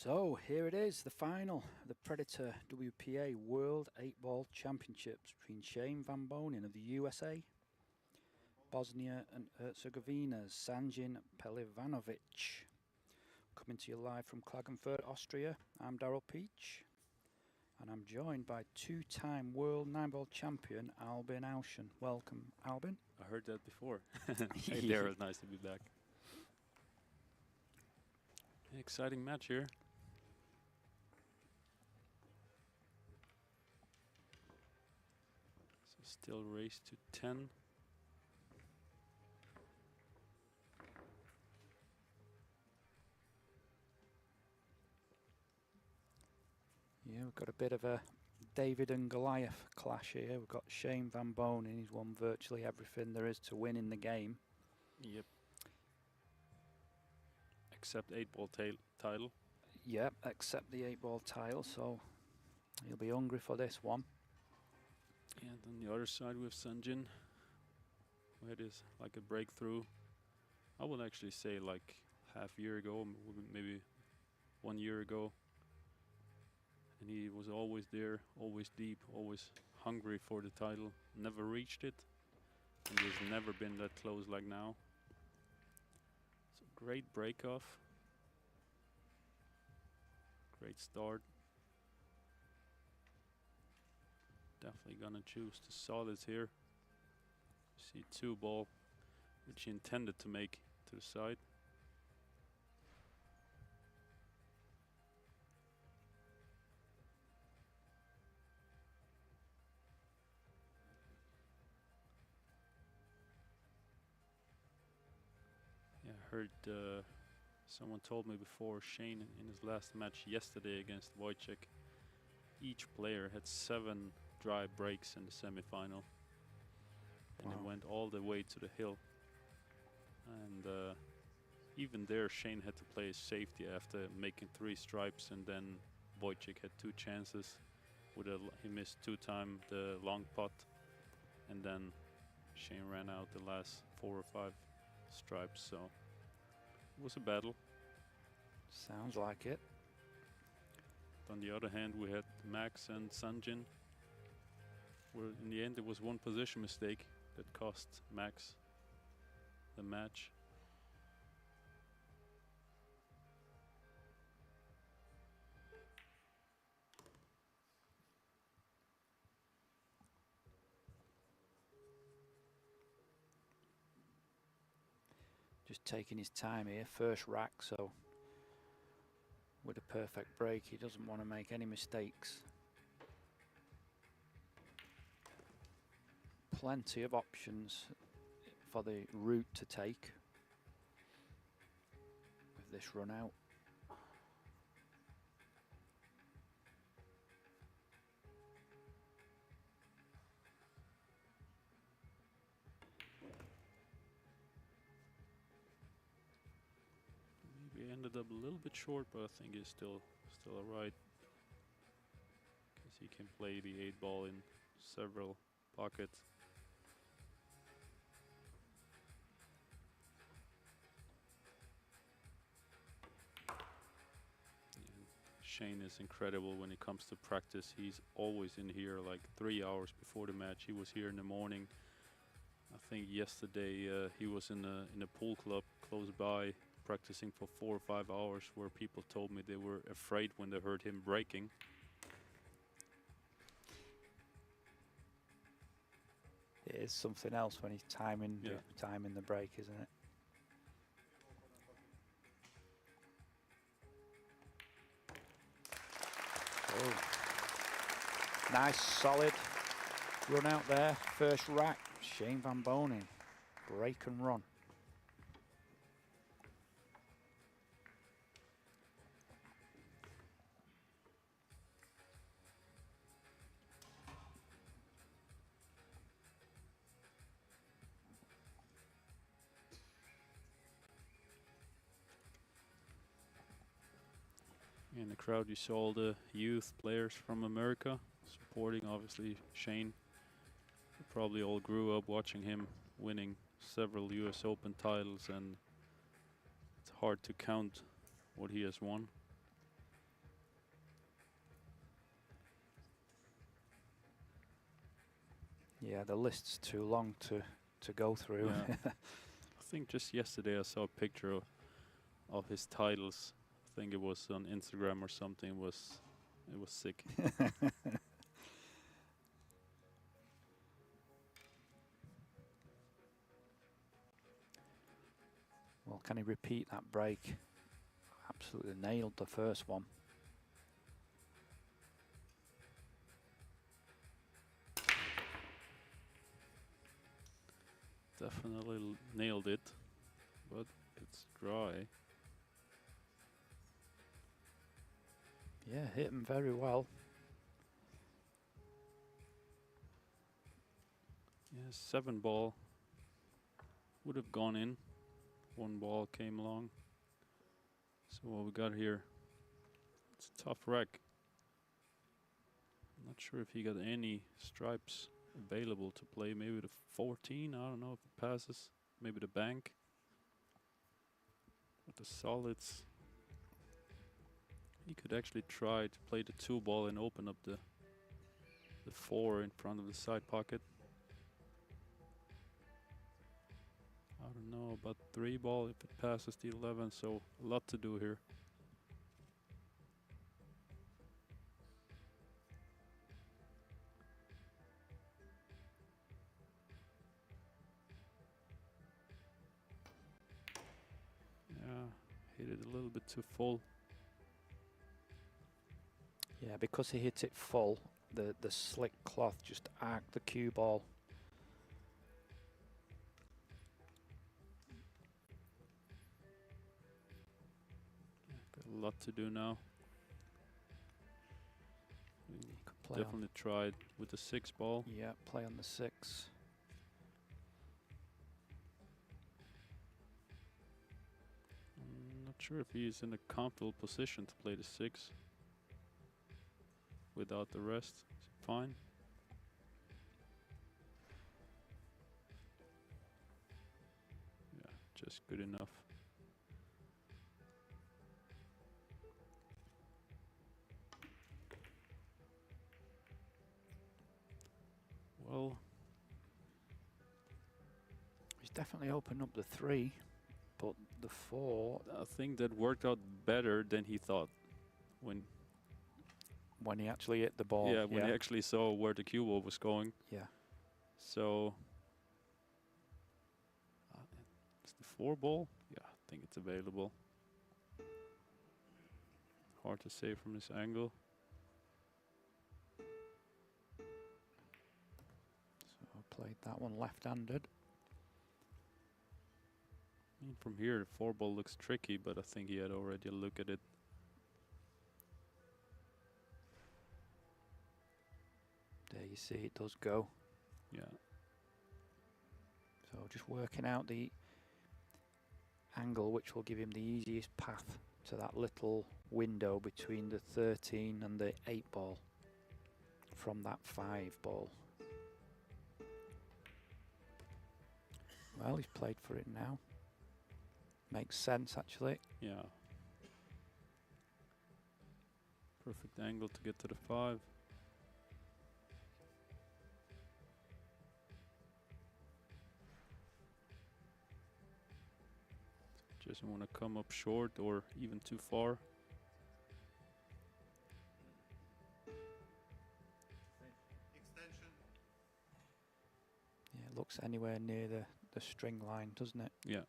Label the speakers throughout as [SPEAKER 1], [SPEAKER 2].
[SPEAKER 1] So here it is, the final, the Predator WPA World 8-Ball Championships between Shane Van Boening of the USA, Bosnia and Herzegovina's Sanjin PEHLIVANOVIC. Coming to you live from Klagenfurt, Austria. I'm Daryl Peach, and I'm joined by two-time world 9-ball champion Albin Auschen. Welcome, Albin.
[SPEAKER 2] I heard that before. Hey Daryl, nice to be back. Exciting match here. So still race to 10.
[SPEAKER 1] Yeah, we've got a bit of a David and Goliath clash here. We've got Shane Van Boening. He's won virtually everything there is to win in the game.
[SPEAKER 2] Yep. Except 8-ball title.
[SPEAKER 1] Yep, except the 8-ball title, so he'll be hungry for this one.
[SPEAKER 2] And on the other side we have Sanjin, who had is like a breakthrough. I would actually say like half year ago, maybe 1 year ago. And he was always there, always deep, always hungry for the title. Never reached it. And he's never been that close like now. So great break off. Great start. Definitely gonna choose the solids here. See 2-ball, which he intended to make to the side. Yeah, I heard someone told me before, Shane in his last match yesterday against Wojciech, each player had 7 dry breaks in the semi-final. And it went all the way to the hill. And even there Shane had to play his safety after making 3 stripes, and then Wojciech had 2 chances. He missed 2 times the long putt, and then Shane ran out the last 4 or 5 stripes, so it was a battle.
[SPEAKER 1] Sounds like it.
[SPEAKER 2] On the other hand, we had Max and Sanjin, where in the end it was one position mistake that cost Max the match.
[SPEAKER 1] Just taking his time here, first rack, so with a perfect break he doesn't want to make any mistakes. Plenty of options for the route to take with this run out.
[SPEAKER 2] Maybe ended up a little bit short, but I think it's still alright, because he can play the 8-ball in several pockets. Shane is incredible when it comes to practice. He's always in here like 3 hours before the match. He was here in the morning. I think yesterday he was in a pool club close by practicing for 4 or 5 hours, where people told me they were afraid when they heard him breaking.
[SPEAKER 1] It is something else when he's timing the break, isn't it? Oh. Nice solid run out there. First rack, Shane Van Boening. Break and run.
[SPEAKER 2] In the crowd you saw all the youth players from America supporting, obviously, Shane. They probably all grew up watching him winning several US Open titles, and it's hard to count what he has won.
[SPEAKER 1] Yeah, the list's too long to go through.
[SPEAKER 2] Yeah. I think just yesterday I saw a picture of his titles. I think it was on Instagram or something. It was sick.
[SPEAKER 1] Well, can he repeat that break? Absolutely nailed the first one.
[SPEAKER 2] Definitely nailed it, but it's dry.
[SPEAKER 1] Yeah, hit him very well.
[SPEAKER 2] Yeah, 7 ball would have gone in. 1 ball came along. So what we got here? It's a tough rack. I'm not sure if he got any stripes available to play. Maybe the 14. I don't know if it passes. Maybe the bank. But the solids. He could actually try to play the 2 ball and open up the 4 in front of the side pocket. I don't know about 3 ball if it passes the 11, so a lot to do here. Yeah, hit it a little bit too full.
[SPEAKER 1] Yeah, because he hit it full, the slick cloth just arced the cue ball.
[SPEAKER 2] Got a lot to do now. Definitely tried with the 6 ball.
[SPEAKER 1] Yeah, play on the 6.
[SPEAKER 2] I'm not sure if he's in a comfortable position to play the 6 without the rest. Is it fine? Yeah, just good enough. Well,
[SPEAKER 1] He's definitely opened up the 3, but the 4.
[SPEAKER 2] I think that worked out better than he thought when
[SPEAKER 1] When he actually hit the ball.
[SPEAKER 2] yeah, when he actually saw where the cue ball was going.
[SPEAKER 1] Yeah.
[SPEAKER 2] So it's the 4 ball. Yeah, I think it's available. Hard to say from this angle.
[SPEAKER 1] So played that one left-handed.
[SPEAKER 2] I mean, from here, the 4 ball looks tricky, but I think he had already a look at it.
[SPEAKER 1] There you see it does go.
[SPEAKER 2] Yeah.
[SPEAKER 1] So just working out the angle which will give him the easiest path to that little window between the 13 and the 8 ball from that 5 ball. Well, he's played for it now. Makes sense, actually.
[SPEAKER 2] Yeah. Perfect angle to get to the 5. Doesn't want to come up short or even too far.
[SPEAKER 1] Yeah, it looks anywhere near the string line, doesn't it?
[SPEAKER 2] Yeah.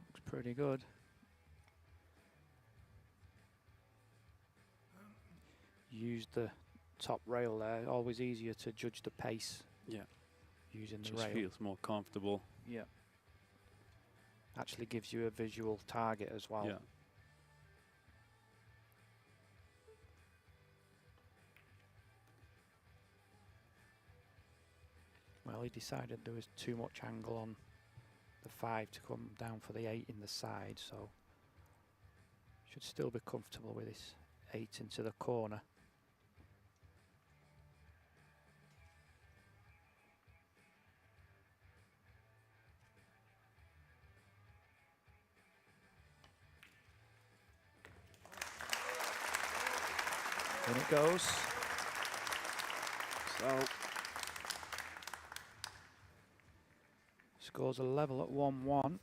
[SPEAKER 1] Looks pretty good. Use the top rail there. Always easier to judge the pace.
[SPEAKER 2] Yeah.
[SPEAKER 1] Using the
[SPEAKER 2] Just
[SPEAKER 1] rail.
[SPEAKER 2] feels more comfortable.
[SPEAKER 1] Yeah. Actually gives you a visual target as well.
[SPEAKER 2] Yeah.
[SPEAKER 1] Well, he decided there was too much angle on the 5 to come down for the 8 in the side, so should still be comfortable with this 8 into the corner. In it goes. So scores a level at 1-1.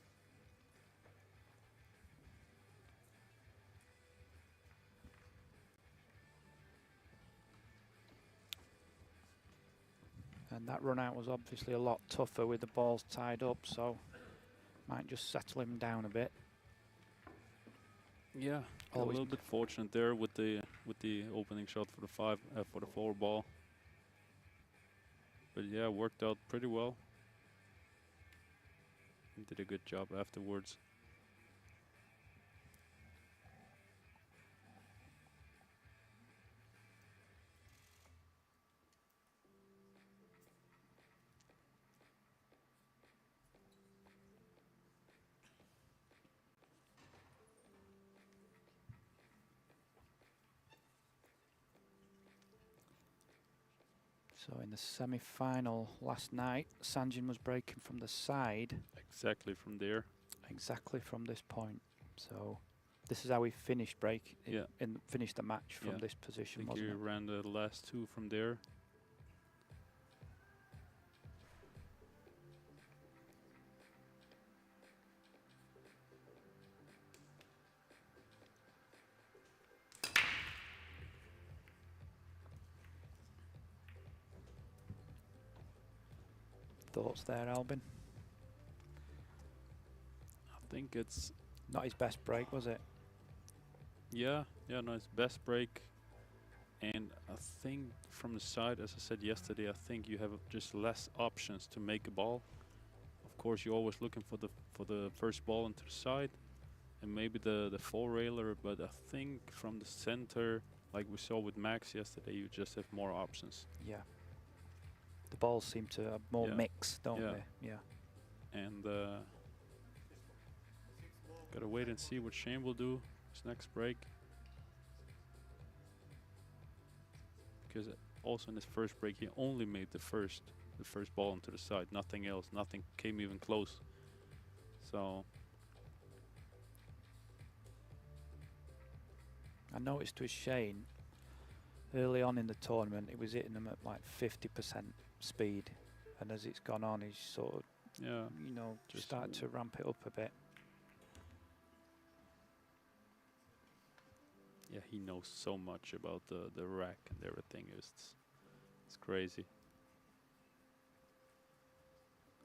[SPEAKER 1] And that run out was obviously a lot tougher with the balls tied up, so might just settle him down a bit.
[SPEAKER 2] Yeah, a little bit fortunate there with the opening shot for the 5 for the 4 ball. But yeah, worked out pretty well. He did a good job afterwards.
[SPEAKER 1] So in the semi-final last night, Sanjin was breaking from the side.
[SPEAKER 2] Exactly from there.
[SPEAKER 1] Exactly from this point. So this is how he finished finished the match from this position,
[SPEAKER 2] I think he ran the last 2 from there.
[SPEAKER 1] Thoughts there, Albin?
[SPEAKER 2] I think it's
[SPEAKER 1] not his best break, was it?
[SPEAKER 2] Yeah, no, his best break. And I think from the side, as I said yesterday, I think you have just less options to make a ball. Of course, you're always looking for the first ball into the side, and maybe the 4-railer. But I think from the center, like we saw with Max yesterday, you just have more options.
[SPEAKER 1] Yeah. The balls seem to have more mix, don't they? Yeah.
[SPEAKER 2] And gotta wait and see what Shane will do his next break. Because also in his first break, he only made the first ball into the side, nothing else, nothing came even close. So
[SPEAKER 1] I noticed with Shane early on in the tournament, it was hitting them at like 50% speed, and as it's gone on, he's sort of you know, just started to ramp it up a bit.
[SPEAKER 2] Yeah, he knows so much about the rack and everything. It's crazy.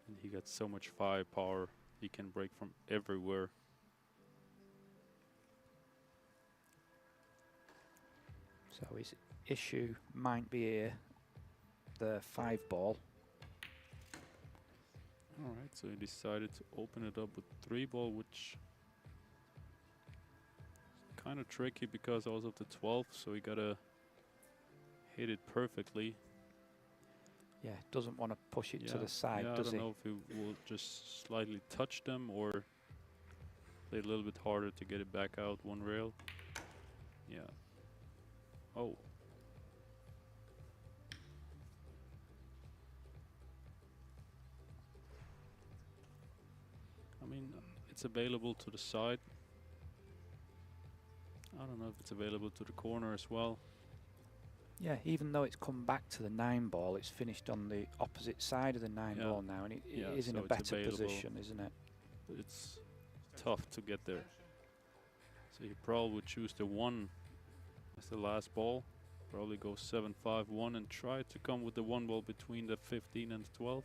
[SPEAKER 2] And he got so much firepower. He can break from everywhere.
[SPEAKER 1] So his issue might be here, the 5 ball.
[SPEAKER 2] Alright, so he decided to open it up with 3 ball, which kind of tricky because I was of the 12th, so he gotta hit it perfectly.
[SPEAKER 1] Yeah, doesn't want to push it to the side, does he?
[SPEAKER 2] I don't know if he will just slightly touch them or play a little bit harder to get it back out 1 rail. Yeah. Oh. I mean, it's available to the side. I don't know if it's available to the corner as well.
[SPEAKER 1] Yeah, even though it's come back to the 9 ball, it's finished on the opposite side of the 9 ball now, and it is in a better position, isn't it?
[SPEAKER 2] But it's tough to get there. So he probably would choose the 1 as the last ball. Probably go 7-5-1 and try to come with the 1 ball between the 15 and the 12.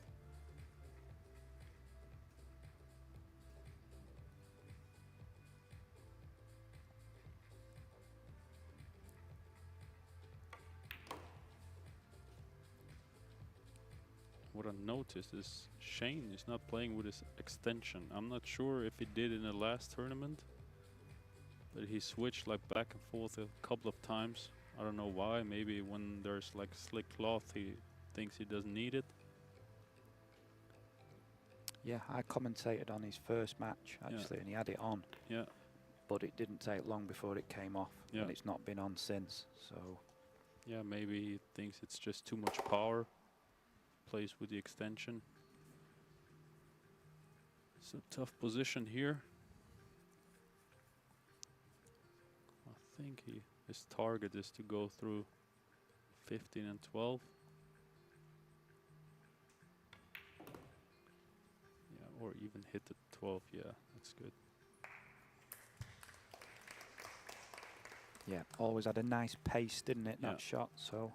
[SPEAKER 2] What I noticed is Shane is not playing with his extension. I'm not sure if he did in the last tournament, but he switched like back and forth a couple of times. I don't know why. Maybe when there's like slick cloth, he thinks he doesn't need it.
[SPEAKER 1] Yeah, I commentated on his first match actually, and he had it on.
[SPEAKER 2] Yeah.
[SPEAKER 1] But it didn't take long before it came off,
[SPEAKER 2] Yeah.
[SPEAKER 1] and it's not been on since. So.
[SPEAKER 2] Yeah, maybe he thinks it's just too much power. Plays with the extension. It's a tough position here. I think his target is to go through 15 and 12. Yeah, or even hit the 12. Yeah, that's good.
[SPEAKER 1] Yeah, always had a nice pace, didn't it,
[SPEAKER 2] Yeah.
[SPEAKER 1] that shot, so.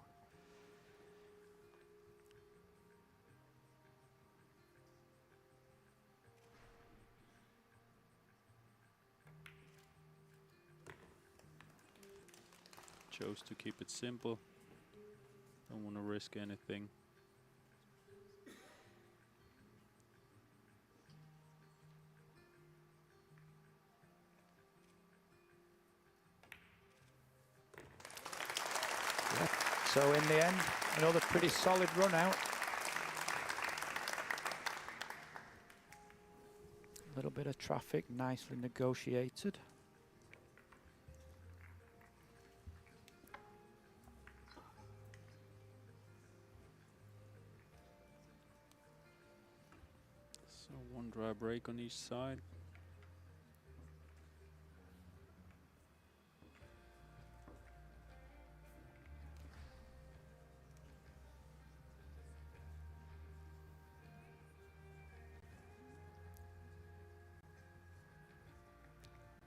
[SPEAKER 2] Chose to keep it simple. Don't want to risk anything.
[SPEAKER 1] Yeah. So in the end, another pretty solid run out. A little bit of traffic, nicely negotiated.
[SPEAKER 2] So one dry break on each side.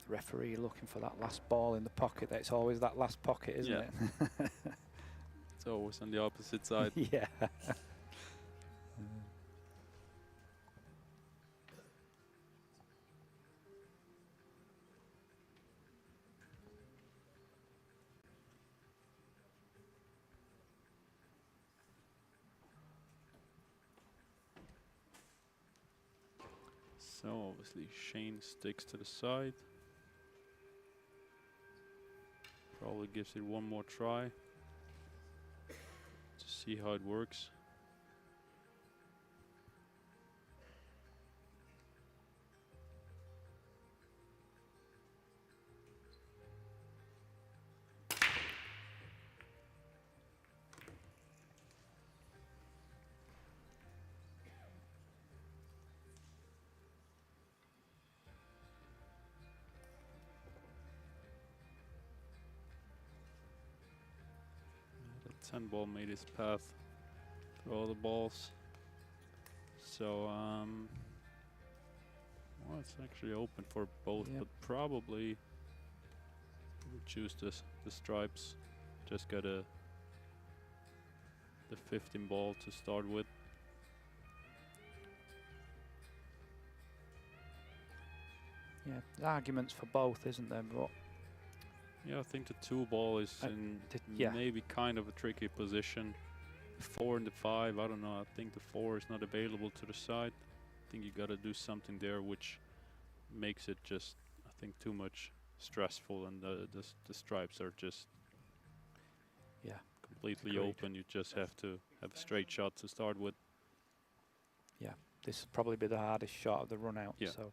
[SPEAKER 1] Referee looking for that last ball in the pocket. It's always that last pocket, isn't
[SPEAKER 2] Yeah.
[SPEAKER 1] it?
[SPEAKER 2] It's always on the opposite side.
[SPEAKER 1] Yeah.
[SPEAKER 2] So obviously Shane sticks to the side. Probably gives it one more try to see how it works. The 10 ball made its path through all the balls. So well, it's actually open for both,
[SPEAKER 1] Yep.
[SPEAKER 2] but probably we'll choose the stripes. Just got the 15 ball to start with.
[SPEAKER 1] Yeah, there's arguments for both, isn't there? But
[SPEAKER 2] Yeah, I think the 2 ball is in
[SPEAKER 1] yeah.
[SPEAKER 2] maybe kind of a tricky position. The 4 and the 5, I don't know. I think the 4 is not available to the side. I think you got to do something there which makes it just, I think, too much stressful, and the stripes are just completely
[SPEAKER 1] Agreed.
[SPEAKER 2] open. You just have to have a straight shot to start with.
[SPEAKER 1] Yeah, this will probably be the hardest shot of the run out.
[SPEAKER 2] Yeah.
[SPEAKER 1] So.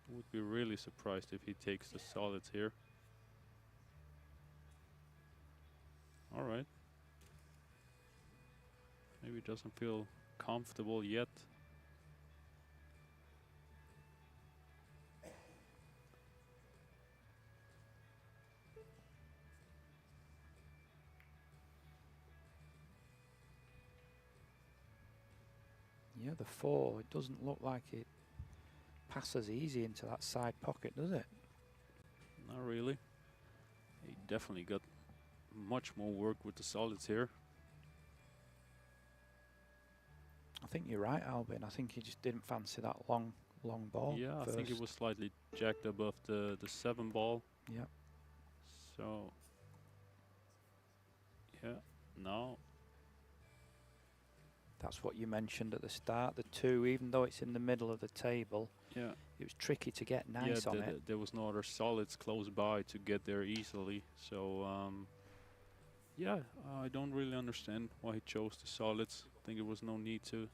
[SPEAKER 2] Would be really surprised if he takes the solids here. All right. Maybe doesn't feel comfortable yet.
[SPEAKER 1] Yeah, the 4, it doesn't look like it passes easy into that side pocket, does it?
[SPEAKER 2] Not really. He definitely got much more work with the solids here.
[SPEAKER 1] I think you're right, Albin. I think he just didn't fancy that long ball.
[SPEAKER 2] Yeah,
[SPEAKER 1] first.
[SPEAKER 2] I think it was slightly jacked above the 7 ball.
[SPEAKER 1] Yeah.
[SPEAKER 2] So, yeah, no.
[SPEAKER 1] That's what you mentioned at the start. The 2, even though it's in the middle of the table,
[SPEAKER 2] Yeah.
[SPEAKER 1] it was tricky to get nice on it.
[SPEAKER 2] There was no other solids close by to get there easily. So, Yeah, I don't really understand why he chose the solids. I think there was no need to.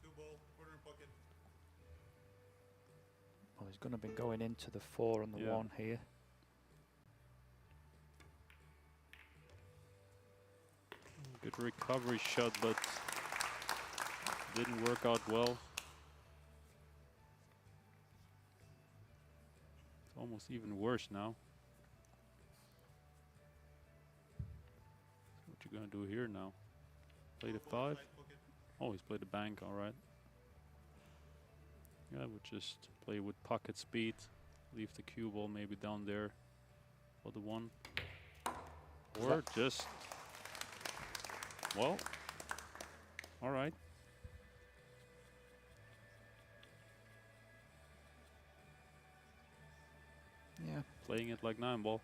[SPEAKER 1] Well, he's going to be going into the 4 and the
[SPEAKER 2] Yeah.
[SPEAKER 1] 1 here.
[SPEAKER 2] Good recovery shot, but didn't work out well. It's almost even worse now. So what you gonna do here now? Play the 5? Oh, he's played the bank, alright. Yeah, I would just play with pocket speed. Leave the cue ball maybe down there for the 1. Or just, well, alright.
[SPEAKER 1] Yeah.
[SPEAKER 2] Playing it like 9 ball.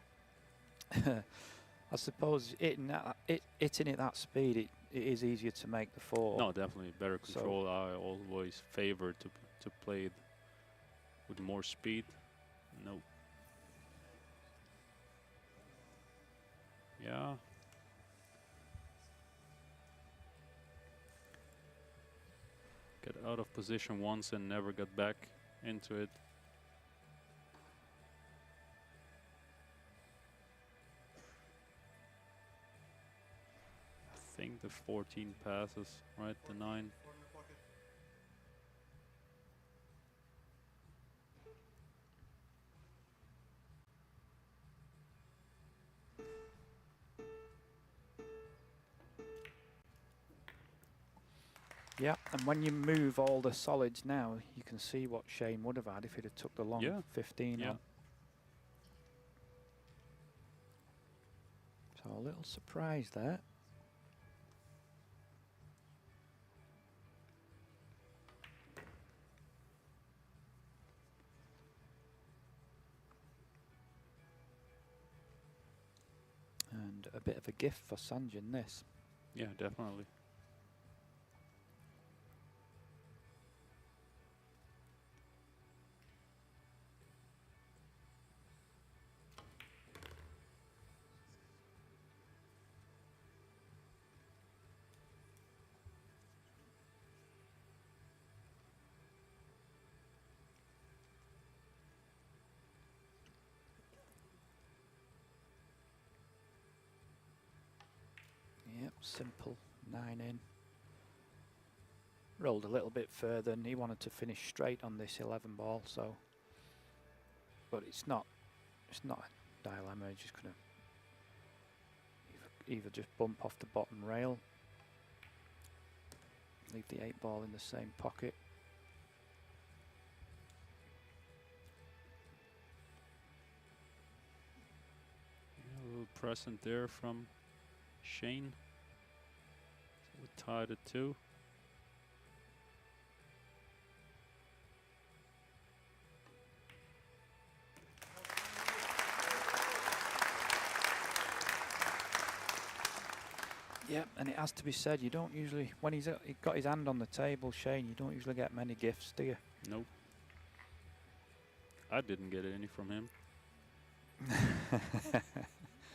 [SPEAKER 1] I suppose hitting it that speed, it is easier to make the 4.
[SPEAKER 2] No, definitely better control. I always favor to play it with more speed. No. Yeah. Get out of position once and never got back into it. I think the 14 passes, right? The 9.
[SPEAKER 1] Yeah, and when you move all the solids now, you can see what Shane would have had if he'd have took the long 15 on. So a little surprise there. And a bit of a gift for Sanjin, this.
[SPEAKER 2] Yeah, definitely.
[SPEAKER 1] Yep, simple 9 in. Rolled a little bit further and he wanted to finish straight on this 11 ball, so but it's not a dilemma. You're just gonna either just bump off the bottom rail, leave the 8 ball in the same pocket.
[SPEAKER 2] Yeah, a little present there from Shane. So we tied at 2.
[SPEAKER 1] Yeah, and it has to be said, you don't usually, when he got his hand on the table, Shane, you don't usually get many gifts, do you?
[SPEAKER 2] Nope. I didn't get any from him.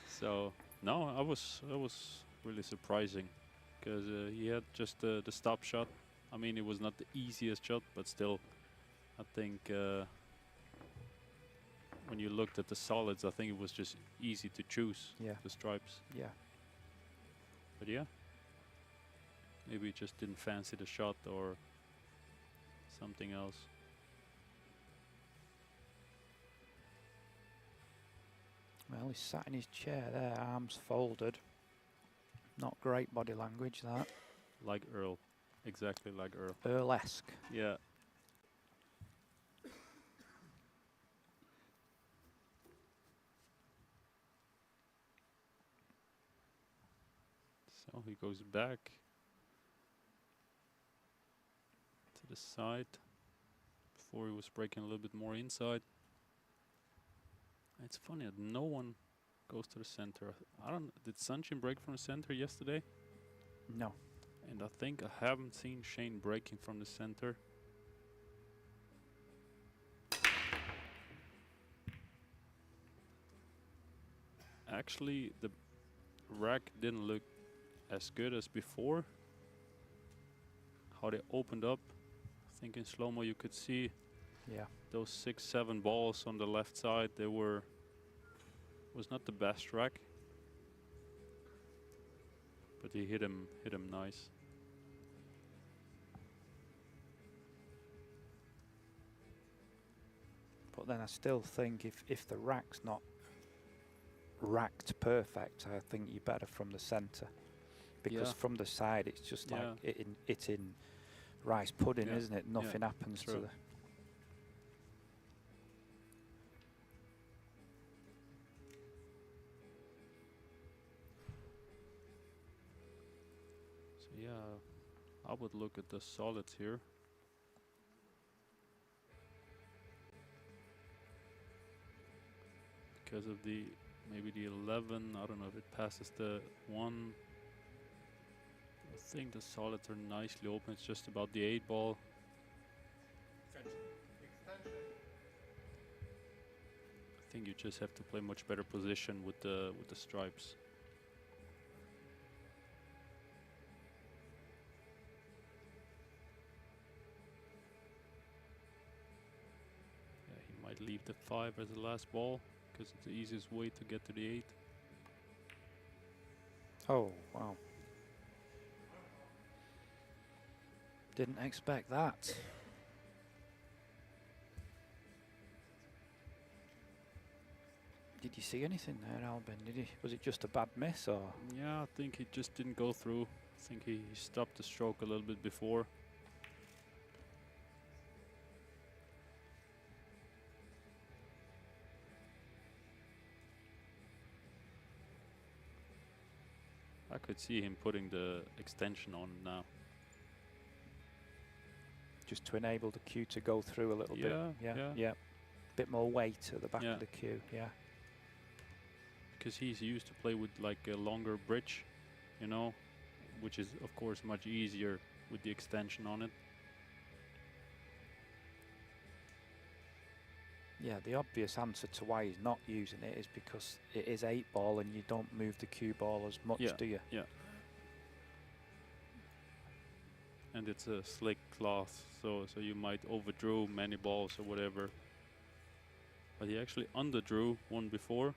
[SPEAKER 2] So no, I was really surprising because he had just the stop shot. I mean, it was not the easiest shot, but still, I think when you looked at the solids, I think it was just easy to choose the stripes.
[SPEAKER 1] Yeah.
[SPEAKER 2] But yeah, maybe he just didn't fancy the shot or something else.
[SPEAKER 1] Well, he's sat in his chair there, arms folded. Not great body language, that.
[SPEAKER 2] Like Earl. Exactly like Earl.
[SPEAKER 1] Earl-esque.
[SPEAKER 2] Yeah. So he goes back to the side. Before he was breaking a little bit more inside. It's funny that no one goes to the center. I don't. Did Sanjin break from the center yesterday?
[SPEAKER 1] No.
[SPEAKER 2] And I think I haven't seen Shane breaking from the center. Actually, the rack didn't look as good as before. How they opened up. I think in slow-mo you could see those 6-7 balls on the left side. They was not the best rack, but he hit him nice.
[SPEAKER 1] But then I still think if the rack's not racked perfect, I think you're better from the centre, because from the side it's just like it's in rice pudding, isn't it? Nothing happens to the.
[SPEAKER 2] So yeah, I would look at the solids here. Because of maybe the 11, I don't know if it passes the 1. I think the solids are nicely open. It's just about the 8 ball. I think you just have to play much better position with the stripes. Yeah, he might leave the 5 as the last ball, because it's the easiest way to get to the 8.
[SPEAKER 1] Oh, wow. Didn't expect that. Did you see anything there, Albin? Was it just a bad miss, or?
[SPEAKER 2] Yeah, I think he just didn't go through. I think he stopped the stroke a little bit before. I could see him putting the extension on now.
[SPEAKER 1] Just to enable the cue to go through a little bit. Yeah. Bit more weight at the back of the cue,
[SPEAKER 2] Because he's used to play with like a longer bridge, you know, which is of course much easier with the extension on it.
[SPEAKER 1] Yeah, the obvious answer to why he's not using it is because it is 8 ball and you don't move the cue ball as much, do you?
[SPEAKER 2] Yeah. And it's a slick cloth, so you might overdrew many balls or whatever. But he actually underdrew one before.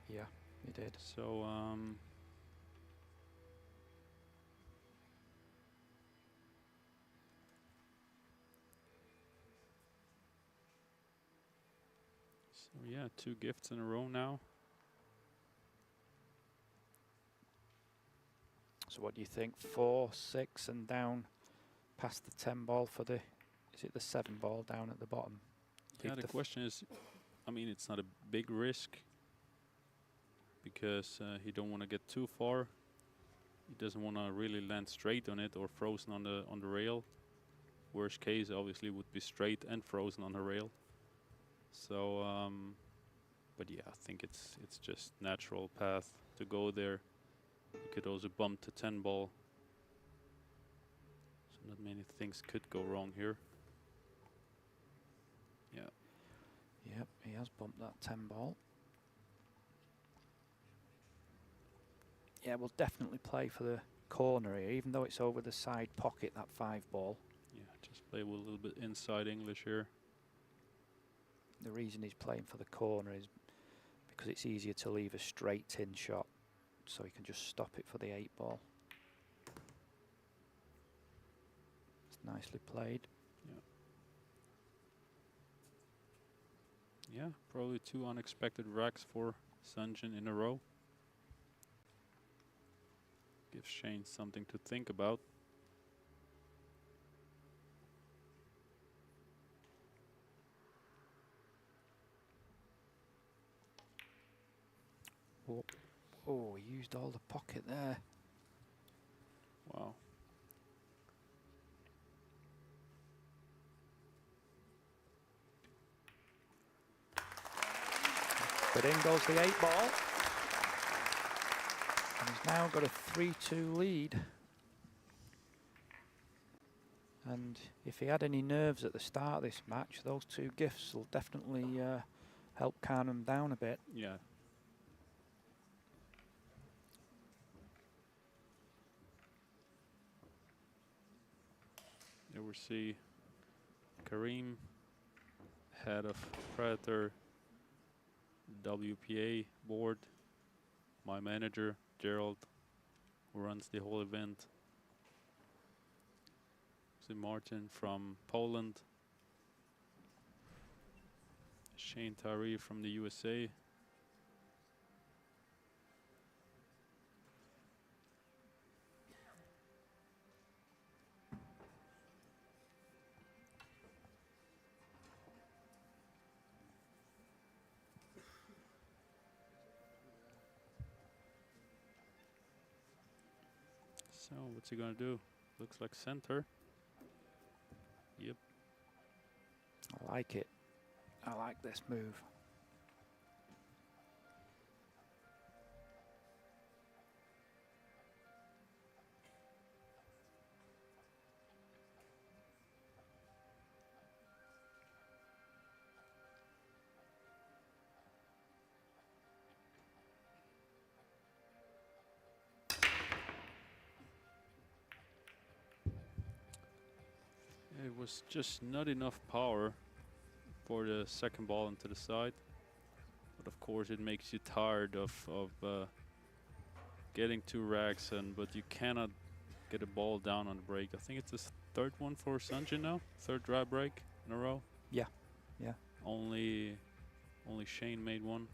[SPEAKER 1] Yeah, he did.
[SPEAKER 2] So yeah, 2 gifts in a row now.
[SPEAKER 1] So what do you think? 4, 6 and down past the 10 ball for the, is it the 7 ball down at the bottom?
[SPEAKER 2] Yeah, the question is, I mean, it's not a big risk because he don't want to get too far. He doesn't want to really land straight on it or frozen on the rail. Worst case obviously would be straight and frozen on the rail. So but yeah, I think it's just natural path to go there. You could also bump to 10 ball. So not many things could go wrong here. Yeah.
[SPEAKER 1] Yep, he has bumped that 10 ball. Yeah, we'll definitely play for the corner here, even though it's over the side pocket, that 5 ball.
[SPEAKER 2] Yeah, just play with a little bit inside English here.
[SPEAKER 1] The reason he's playing for the corner is because it's easier to leave a straight tin shot, so he can just stop it for the 8 ball. It's nicely played.
[SPEAKER 2] Yeah, probably 2 unexpected racks for Sanjin in a row. Gives Shane something to think about.
[SPEAKER 1] Oh, he used all the pocket there.
[SPEAKER 2] Wow.
[SPEAKER 1] But in goes the 8 ball. And he's now got a 3-2 lead. And if he had any nerves at the start of this match, those 2 gifts will definitely help calm him down a bit.
[SPEAKER 2] Yeah. Here we see Kareem, head of Predator WPA board. My manager, Gerald, who runs the whole event. See Martin from Poland. Shane Tyree from the USA. So what's he gonna do? Looks like center. Yep.
[SPEAKER 1] I like it. I like this move.
[SPEAKER 2] It was just not enough power for the second ball into the side. But of course it makes you tired of getting 2 racks, but you cannot get a ball down on the break. I think it's the third one for Sanjin now. 3rd dry break in a row.
[SPEAKER 1] Yeah, yeah.
[SPEAKER 2] Only Shane made one.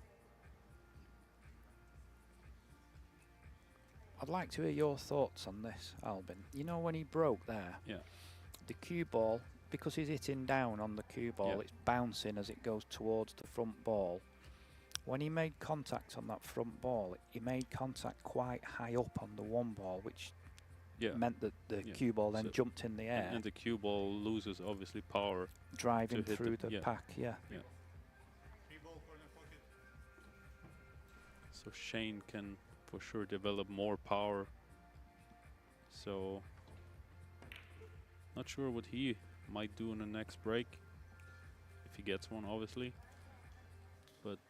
[SPEAKER 1] I'd like to hear your thoughts on this, Albin. You know when he broke there?
[SPEAKER 2] Yeah.
[SPEAKER 1] The cue ball, because he's hitting down on the cue ball,
[SPEAKER 2] Yeah.
[SPEAKER 1] it's bouncing as it goes towards the front ball. When he made contact on that front ball, he made contact quite high up on the one ball, which meant that the cue ball then jumped in the air.
[SPEAKER 2] And the cue ball loses obviously power.
[SPEAKER 1] Driving through the pack, yeah.
[SPEAKER 2] So Shane can for sure develop more power. So not sure what he might do in the next break, if he gets one obviously. But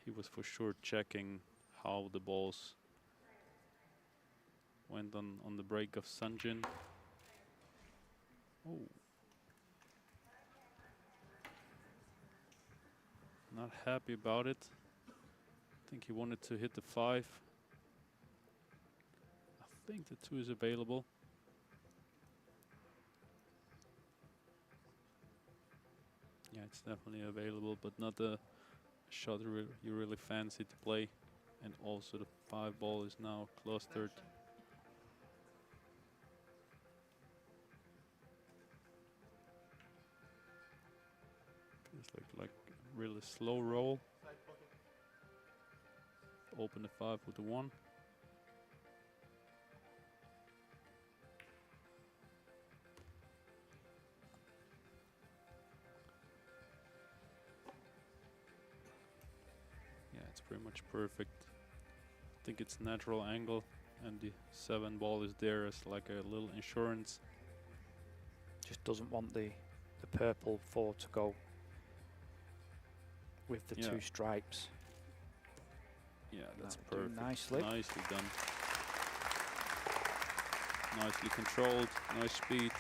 [SPEAKER 2] he was for sure checking how the balls went on the break of Sanjin. Oh. Not happy about it. I think he wanted to hit the 5. I think the 2 is available. Yeah, it's definitely available, but not the shot you really fancy to play. And also the 5 ball is now clustered. Feels like really slow roll. Open the 5 with the 1. Yeah, it's pretty much perfect. I think it's natural angle, and the 7 ball is there as like a little insurance.
[SPEAKER 1] Just doesn't want the purple 4 to go with the 2 stripes.
[SPEAKER 2] Yeah, that's
[SPEAKER 1] That'll do
[SPEAKER 2] perfect.
[SPEAKER 1] nicely.
[SPEAKER 2] Nicely done. Nicely controlled, nice speed.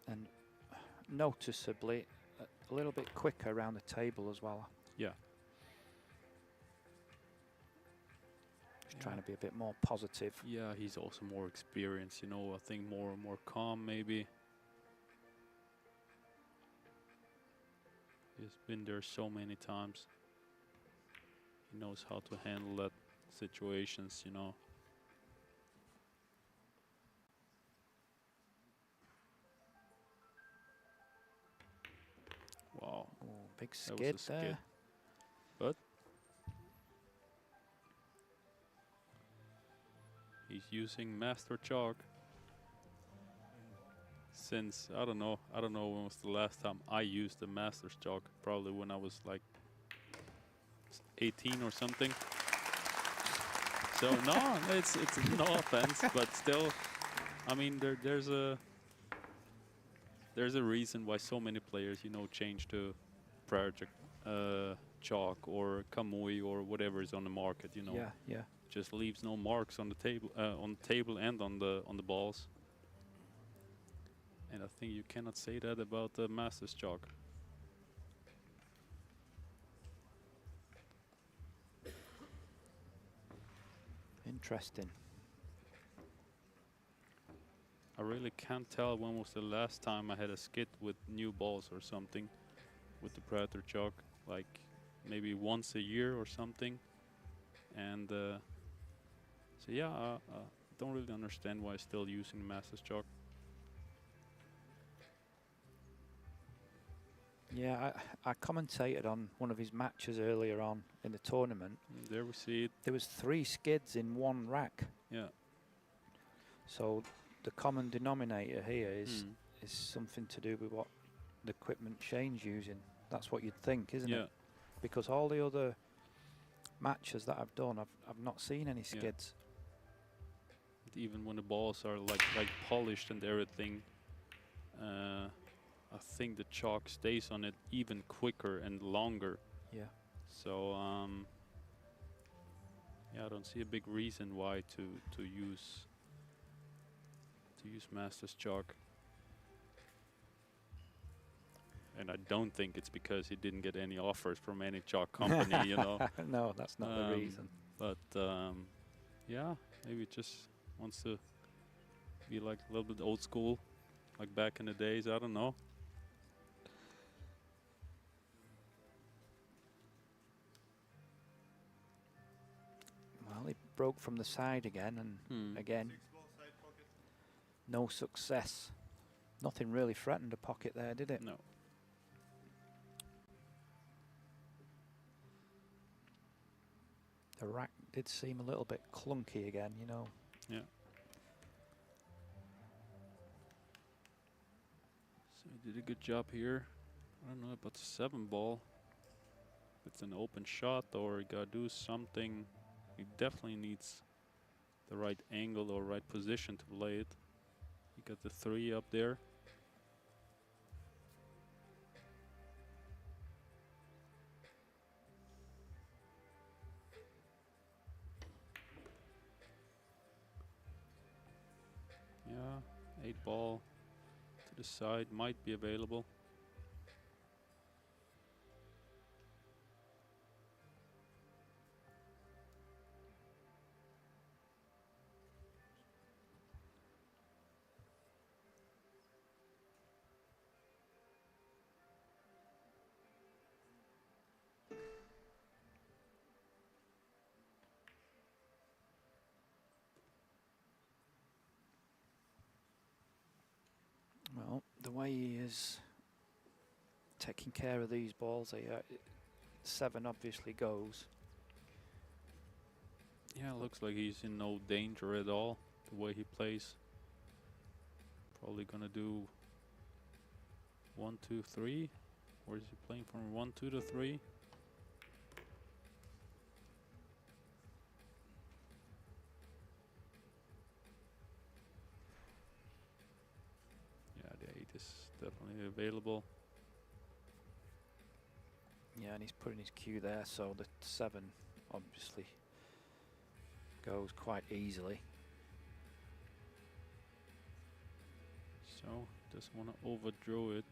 [SPEAKER 1] And noticeably a little bit quicker around the table as well.
[SPEAKER 2] Yeah.
[SPEAKER 1] Just trying to be a bit more positive.
[SPEAKER 2] Yeah, he's also more experienced, you know, I think more calm maybe. He's been there so many times. He knows how to handle that situations, you know. Wow.
[SPEAKER 1] Oh, big
[SPEAKER 2] That
[SPEAKER 1] skid
[SPEAKER 2] was a
[SPEAKER 1] there.
[SPEAKER 2] skid. But he's using master chalk since I don't know when was the last time I used the master's chalk. Probably when I was like 18 or something. So no, it's no offense, but still I mean, there's a reason why so many players, you know, change to Project Chalk or Kamui or whatever is on the market. You know,
[SPEAKER 1] Yeah, yeah.
[SPEAKER 2] just leaves no marks on the table and on the balls. And I think you cannot say that about the Masters Chalk.
[SPEAKER 1] Interesting.
[SPEAKER 2] I really can't tell when was the last time I had a skit with new balls or something with the Predator Chalk. Like maybe once a year or something. And so yeah, I don't really understand why I'm still using the Masters Chalk.
[SPEAKER 1] Yeah, I commentated on one of his matches earlier on in the tournament.
[SPEAKER 2] There we see it.
[SPEAKER 1] There was 3 skids in one rack.
[SPEAKER 2] Yeah.
[SPEAKER 1] So the common denominator here is something to do with what the equipment Shane's using. That's what you'd think, isn't it? Because all the other matches that I've done, I've not seen any skids.
[SPEAKER 2] Even when the balls are like polished and everything, I think the chalk stays on it even quicker and longer.
[SPEAKER 1] Yeah.
[SPEAKER 2] So yeah, I don't see a big reason why to use Masters Chalk. And I don't think it's because he didn't get any offers from any chalk company, you know.
[SPEAKER 1] No, that's not the reason.
[SPEAKER 2] But yeah, maybe it just wants to be like a little bit old school, like back in the days. I don't know.
[SPEAKER 1] Well, it broke from the side again, and again, no success. Nothing really threatened a pocket there, did it?
[SPEAKER 2] No.
[SPEAKER 1] The rack did seem a little bit clunky again, you know.
[SPEAKER 2] Yeah. So he did a good job here. I don't know about the 7 ball. If it's an open shot or he gotta do something, he definitely needs the right angle or right position to play it. He got the 3 up there. Yeah, 8 ball to the side might be available.
[SPEAKER 1] Well, the way he is taking care of these balls here, 7 obviously goes.
[SPEAKER 2] Yeah, looks like he's in no danger at all, the way he plays. Probably gonna do 1, 2, 3. Or is he playing from 1, 2 to 3? Yeah, the 8 is definitely available.
[SPEAKER 1] Yeah, and he's putting his cue there, so the 7 obviously goes quite easily.
[SPEAKER 2] So, doesn't want to overdraw it.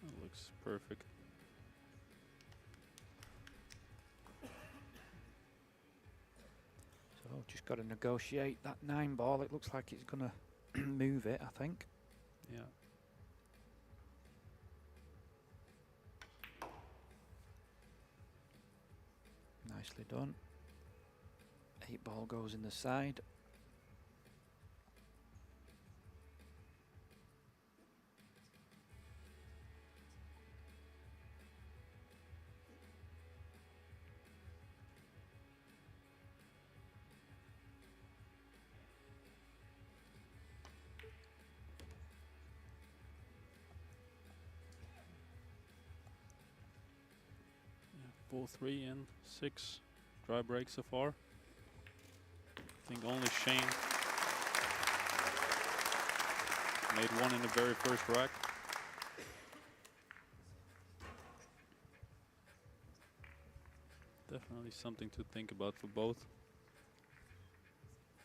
[SPEAKER 2] That looks perfect.
[SPEAKER 1] So just got to negotiate that 9 ball. It looks like it's going to move it, I think.
[SPEAKER 2] Yeah.
[SPEAKER 1] Nicely done. 8 ball goes in the side.
[SPEAKER 2] Ball 3 and 6 dry breaks so far. I think only Shane made one in the very first rack. Definitely something to think about for both.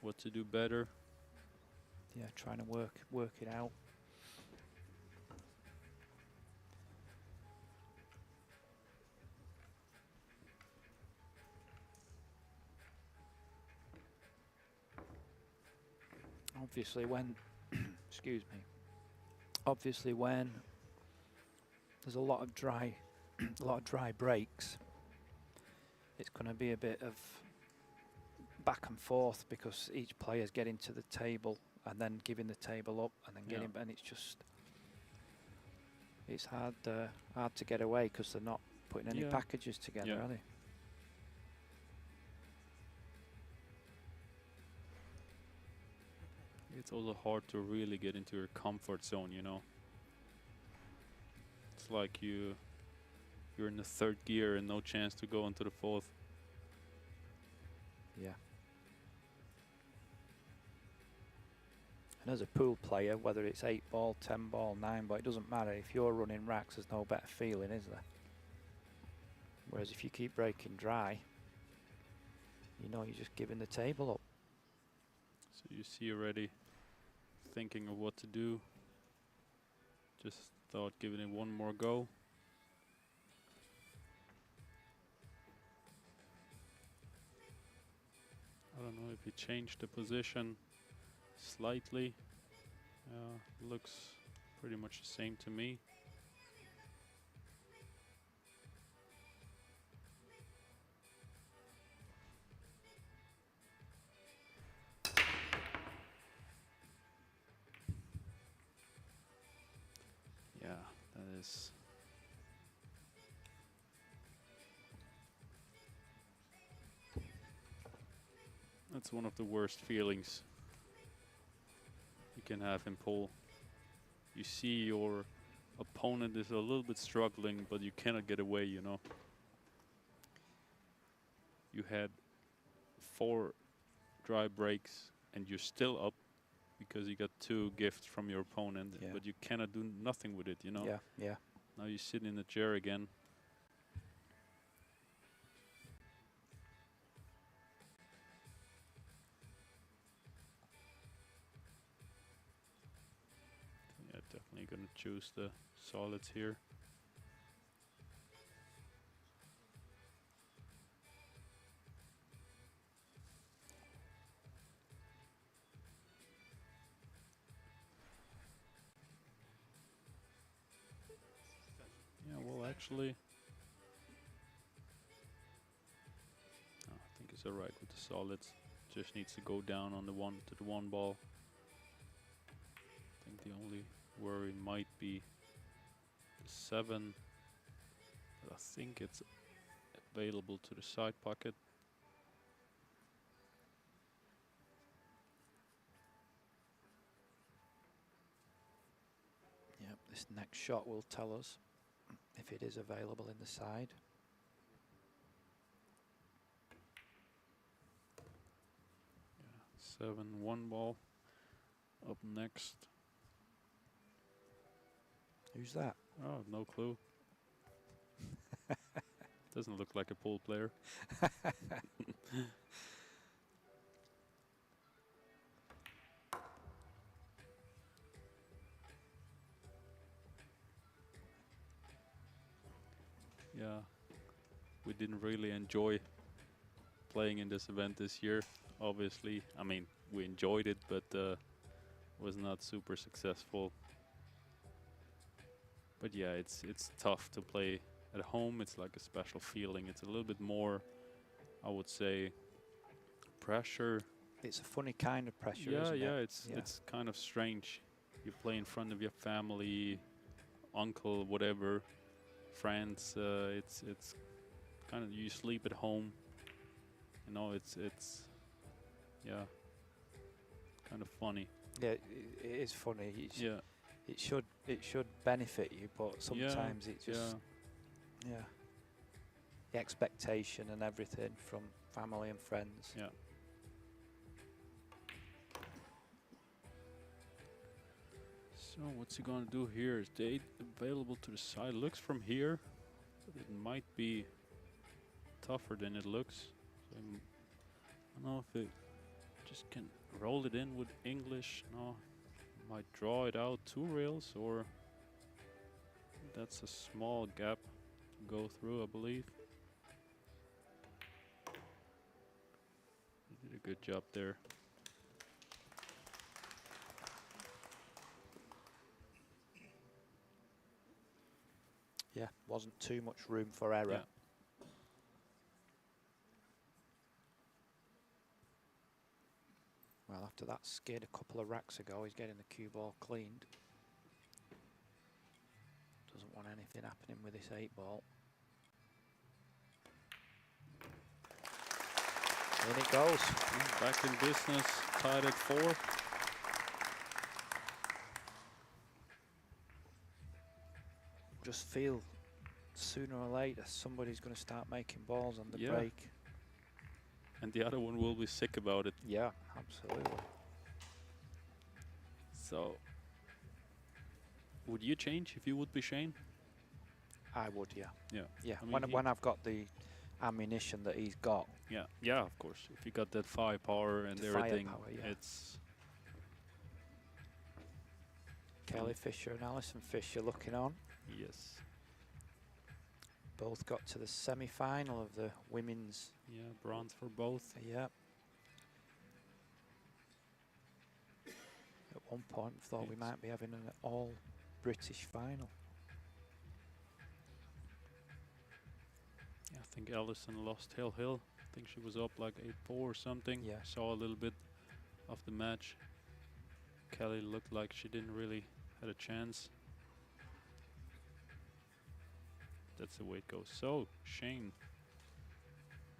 [SPEAKER 2] What to do better.
[SPEAKER 1] Yeah, trying to work it out. Obviously when excuse me. Obviously when there's a lot of dry breaks, it's going to be a bit of back and forth because each player's getting to the table and then giving the table up and then getting, and it's hard to get away because they're not putting any packages together, are they?
[SPEAKER 2] It's also hard to really get into your comfort zone, you know. It's like you're in the third gear and no chance to go into the fourth.
[SPEAKER 1] Yeah. And as a pool player, whether it's 8 ball, 10 ball, 9 ball, it doesn't matter. If you're running racks, there's no better feeling, is there? Whereas if you keep breaking dry, you know you're just giving the table up.
[SPEAKER 2] So you see already thinking of what to do. Just thought giving it one more go. I don't know if he changed the position slightly. Looks pretty much the same to me. Yeah, that is. That's one of the worst feelings you can have in pool. You see your opponent is a little bit struggling, but you cannot get away, you know. You had 4 dry breaks and you're still up because you got 2 gifts from your opponent, but you cannot do nothing with it, you know.
[SPEAKER 1] Yeah.
[SPEAKER 2] Now you sit in the chair again. Yeah, definitely gonna choose the solids here. Yeah, well, actually, I think it's alright with the solids. Just needs to go down on the one ball. I think the only worry might be the 7, but I think it's available to the side pocket.
[SPEAKER 1] Yeah, this next shot will tell us if it is available in the side.
[SPEAKER 2] Yeah, 7, 1 ball. Up next.
[SPEAKER 1] Who's that?
[SPEAKER 2] Oh, no clue. Doesn't look like a pool player. Yeah, we didn't really enjoy playing in this event this year, obviously. I mean, we enjoyed it, but was not super successful. But yeah, it's tough to play at home. It's like a special feeling. It's a little bit more, I would say, pressure.
[SPEAKER 1] It's a funny kind of pressure,
[SPEAKER 2] Yeah,
[SPEAKER 1] isn't it?
[SPEAKER 2] it's kind of strange. You play in front of your family, uncle, whatever, friends. It's kind of, you sleep at home. You know, it's yeah, kind of funny.
[SPEAKER 1] Yeah, it is funny.
[SPEAKER 2] Yeah.
[SPEAKER 1] It should benefit you, but sometimes it just yeah. the expectation and everything from family and friends.
[SPEAKER 2] Yeah. So what's he gonna do here? Is the 8 available to the side? Looks from here, but it might be tougher than it looks. So I don't know if it just can roll it in with English. No, might draw it out 2 rails, or that's a small gap to go through, I believe. He did a good job there.
[SPEAKER 1] Yeah, wasn't too much room for error.
[SPEAKER 2] Yeah.
[SPEAKER 1] Well, after that skid a couple of racks ago, he's getting the cue ball cleaned. Doesn't want anything happening with this 8-ball. In it goes.
[SPEAKER 2] Back in business, tied at 4.
[SPEAKER 1] Just feel sooner or later somebody's going to start making balls on the
[SPEAKER 2] Yeah.
[SPEAKER 1] break.
[SPEAKER 2] And the other one will be sick about it.
[SPEAKER 1] Yeah, absolutely.
[SPEAKER 2] So, would you change if you would be Shane?
[SPEAKER 1] I would, yeah.
[SPEAKER 2] Yeah.
[SPEAKER 1] Yeah,
[SPEAKER 2] I mean,
[SPEAKER 1] when I've got the ammunition that he's got.
[SPEAKER 2] Yeah, yeah, of course. If you got that firepower and
[SPEAKER 1] The
[SPEAKER 2] everything,
[SPEAKER 1] firepower, yeah.
[SPEAKER 2] it's
[SPEAKER 1] Kelly Fisher and Alison Fisher looking on.
[SPEAKER 2] yes.
[SPEAKER 1] Both got to the semi-final of the women's.
[SPEAKER 2] Yeah, bronze for both.
[SPEAKER 1] Yeah. At one point, we thought we
[SPEAKER 2] It's-
[SPEAKER 1] might be having an all-British final.
[SPEAKER 2] Yeah, I think Allison lost Hill. I think she was up like 8-4 or something.
[SPEAKER 1] Yeah.
[SPEAKER 2] Saw a little bit of the match. Kelly looked like she didn't really had a chance. That's the way it goes. So, Shane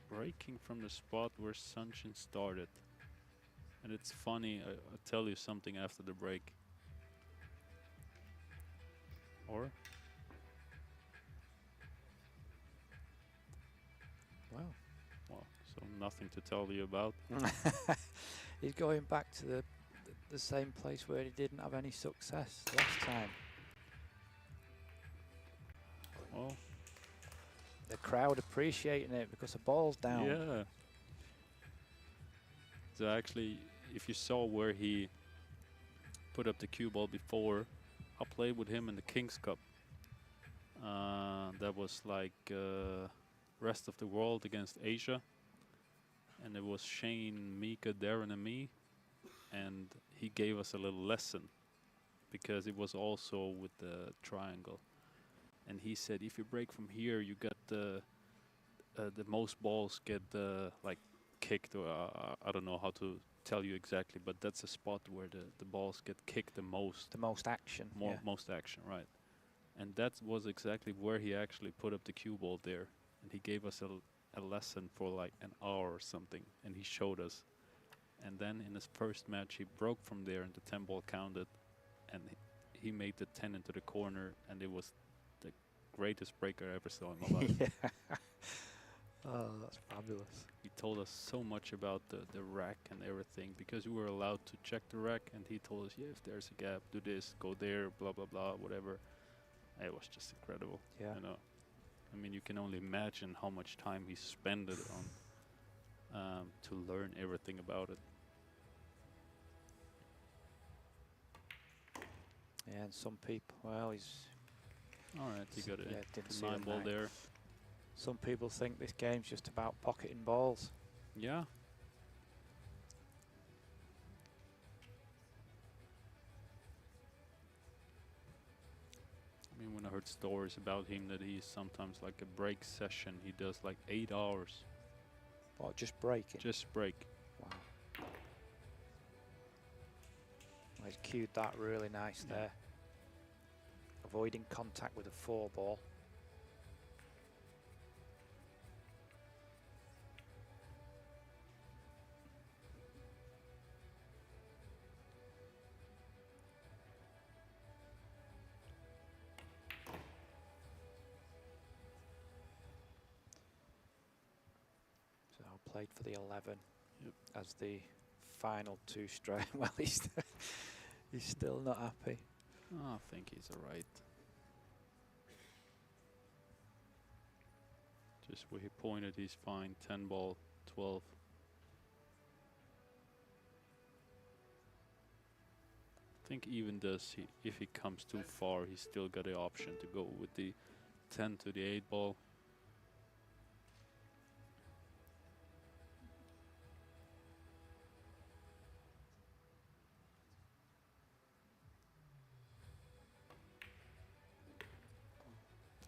[SPEAKER 2] breaking from the spot where Sanjin started. And it's funny, I'll tell you something after the break. Or?
[SPEAKER 1] Wow.
[SPEAKER 2] Well, so nothing to tell you about.
[SPEAKER 1] He's going back to the same place where he didn't have any success last time.
[SPEAKER 2] Well,
[SPEAKER 1] The crowd appreciating it because the ball's down.
[SPEAKER 2] yeah. So actually, if you saw where he put up the cue ball before, I played with him in the King's Cup. That was like rest of the world against Asia. And it was Shane, Mika, Darren and me. And he gave us a little lesson because it was also with the triangle. And he said, if you break from here, you got the most balls get like kicked, or I don't know how to tell you exactly, but that's a spot where the balls get kicked the most.
[SPEAKER 1] The most action. Yeah.
[SPEAKER 2] Most action, right? And that was exactly where he actually put up the cue ball there, and he gave us a lesson for like an hour or something, and he showed us. And then in his first match, he broke from there, and the 10 ball counted, and he made the 10 into the corner, and it was the greatest break I ever saw in my life.
[SPEAKER 1] Yeah. Oh, that's fabulous.
[SPEAKER 2] He told us so much about the rack and everything, because we were allowed to check the rack, and he told us, yeah, if there's a gap, do this, go there, blah, blah, blah, whatever. It was just incredible.
[SPEAKER 1] Yeah.
[SPEAKER 2] You know, I mean, you can only imagine how much time he spent it on to learn everything about it.
[SPEAKER 1] Yeah, and some people, well, he's...
[SPEAKER 2] All right, he got
[SPEAKER 1] yeah,
[SPEAKER 2] it.
[SPEAKER 1] didn't
[SPEAKER 2] The
[SPEAKER 1] see
[SPEAKER 2] 9
[SPEAKER 1] that
[SPEAKER 2] ball
[SPEAKER 1] nine.
[SPEAKER 2] there.
[SPEAKER 1] Some people think this game's just about pocketing balls.
[SPEAKER 2] Yeah. I mean, when I heard stories about him that he's sometimes like a break session, he does like 8 hours.
[SPEAKER 1] Or just breaking.
[SPEAKER 2] Just break.
[SPEAKER 1] Wow. Well, he's cued that really nice
[SPEAKER 2] Yeah.
[SPEAKER 1] there. Avoiding contact with a 4 ball. played for the 11
[SPEAKER 2] Yep.
[SPEAKER 1] as the final 2 straight. Well, he's still not happy.
[SPEAKER 2] Oh, I think he's alright. Just where he pointed, he's fine. 10 ball, 12. I think even this, if he comes too far, he's still got the option to go with the 10 to the 8 ball.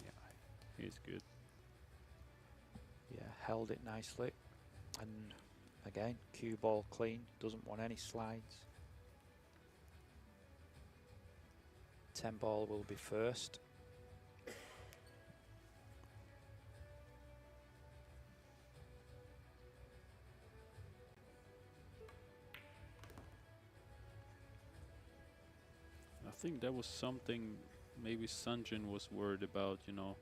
[SPEAKER 2] Yeah, he's good.
[SPEAKER 1] Yeah, held it nicely. And again, cue ball clean, doesn't want any slides. 10 ball will be first.
[SPEAKER 2] I think that was something maybe Sanjin was worried about, you know,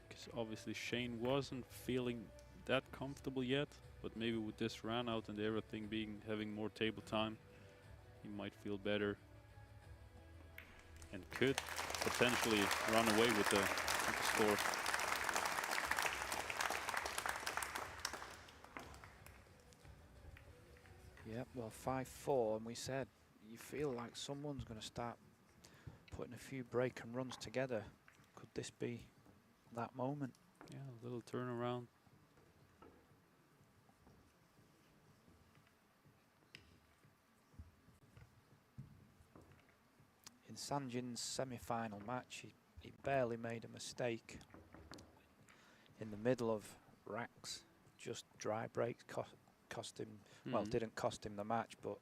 [SPEAKER 2] because obviously Shane wasn't feeling that comfortable yet, but maybe with this run out and everything having more table time, he might feel better and could potentially run away with the score.
[SPEAKER 1] Yep, well, 5-4, and we said you feel like someone's going to start putting a few break and runs together. Could this be that moment?
[SPEAKER 2] Yeah, a little turnaround.
[SPEAKER 1] In Sanjin's semi-final match, he barely made a mistake. In the middle of racks, just dry breaks cost him, well, didn't cost him the match, but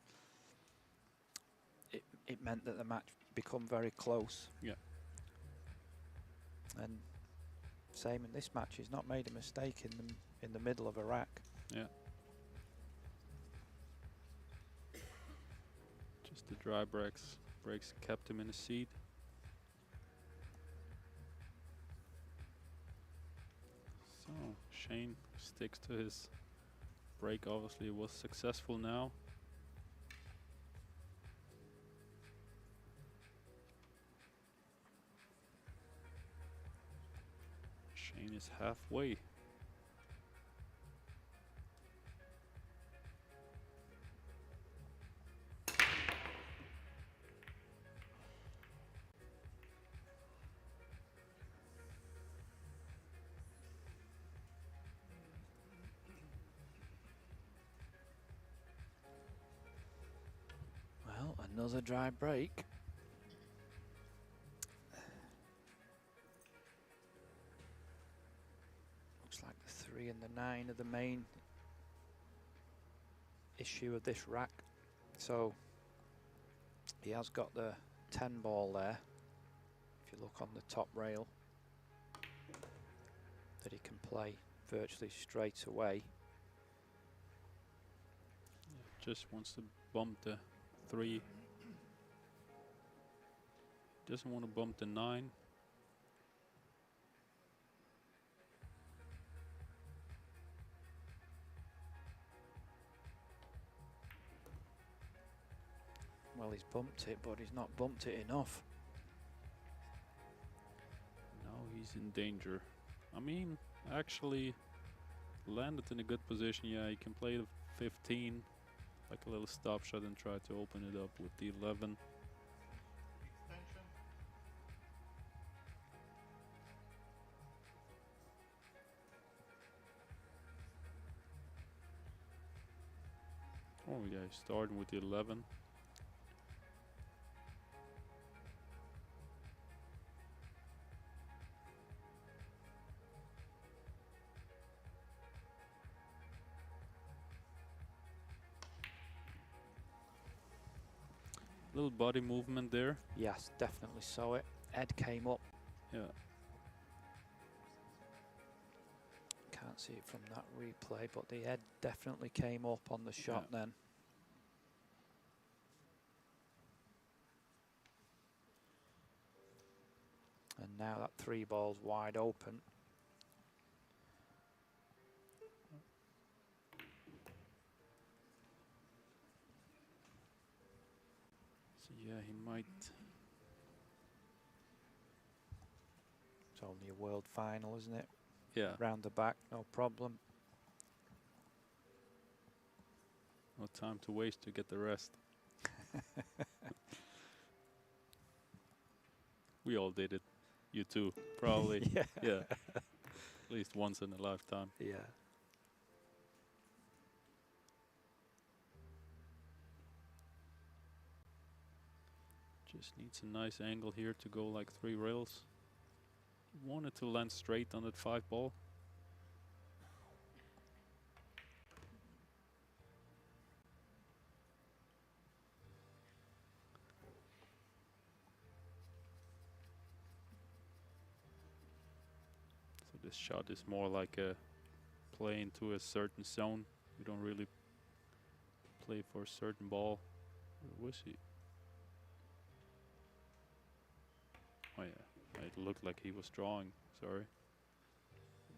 [SPEAKER 1] it meant that the match become very close.
[SPEAKER 2] Yeah.
[SPEAKER 1] And same in this match, he's not made a mistake in the middle of a rack.
[SPEAKER 2] Yeah. Just the dry breaks kept him in the seat. So Shane sticks to his break. Obviously, was successful now. Shane is halfway.
[SPEAKER 1] Well, another dry break. Looks like the 3 and the 9 are the main issue of this rack. So he has got the 10 ball there. If you look on the top rail, that he can play virtually straight away.
[SPEAKER 2] Just wants to bump the 3. Doesn't want to bump the 9.
[SPEAKER 1] Well, he's bumped it, but he's not bumped it enough.
[SPEAKER 2] Now he's in danger. I mean, actually landed in a good position. Yeah, he can play the 15, like a little stop shot, and try to open it up with the 11. Oh yeah, he's starting with the 11. Little body movement there.
[SPEAKER 1] Yes, definitely saw it. Ed came up.
[SPEAKER 2] Yeah.
[SPEAKER 1] Can't see it from that replay, but the head definitely came up on the shot then. And now that 3 ball's wide open.
[SPEAKER 2] Yeah, he might.
[SPEAKER 1] It's only a world final, isn't it?
[SPEAKER 2] Yeah.
[SPEAKER 1] Round the back, no problem.
[SPEAKER 2] No time to waste to get the rest. We all did it. You too, probably.
[SPEAKER 1] Yeah.
[SPEAKER 2] Yeah. At least once in a lifetime.
[SPEAKER 1] Yeah.
[SPEAKER 2] Just needs a nice angle here to go like 3 rails. Wanted to land straight on that 5 ball. So this shot is more like a play into a certain zone. We don't really play for a certain ball. Where was he? Oh yeah, it looked like he was drawing. Sorry.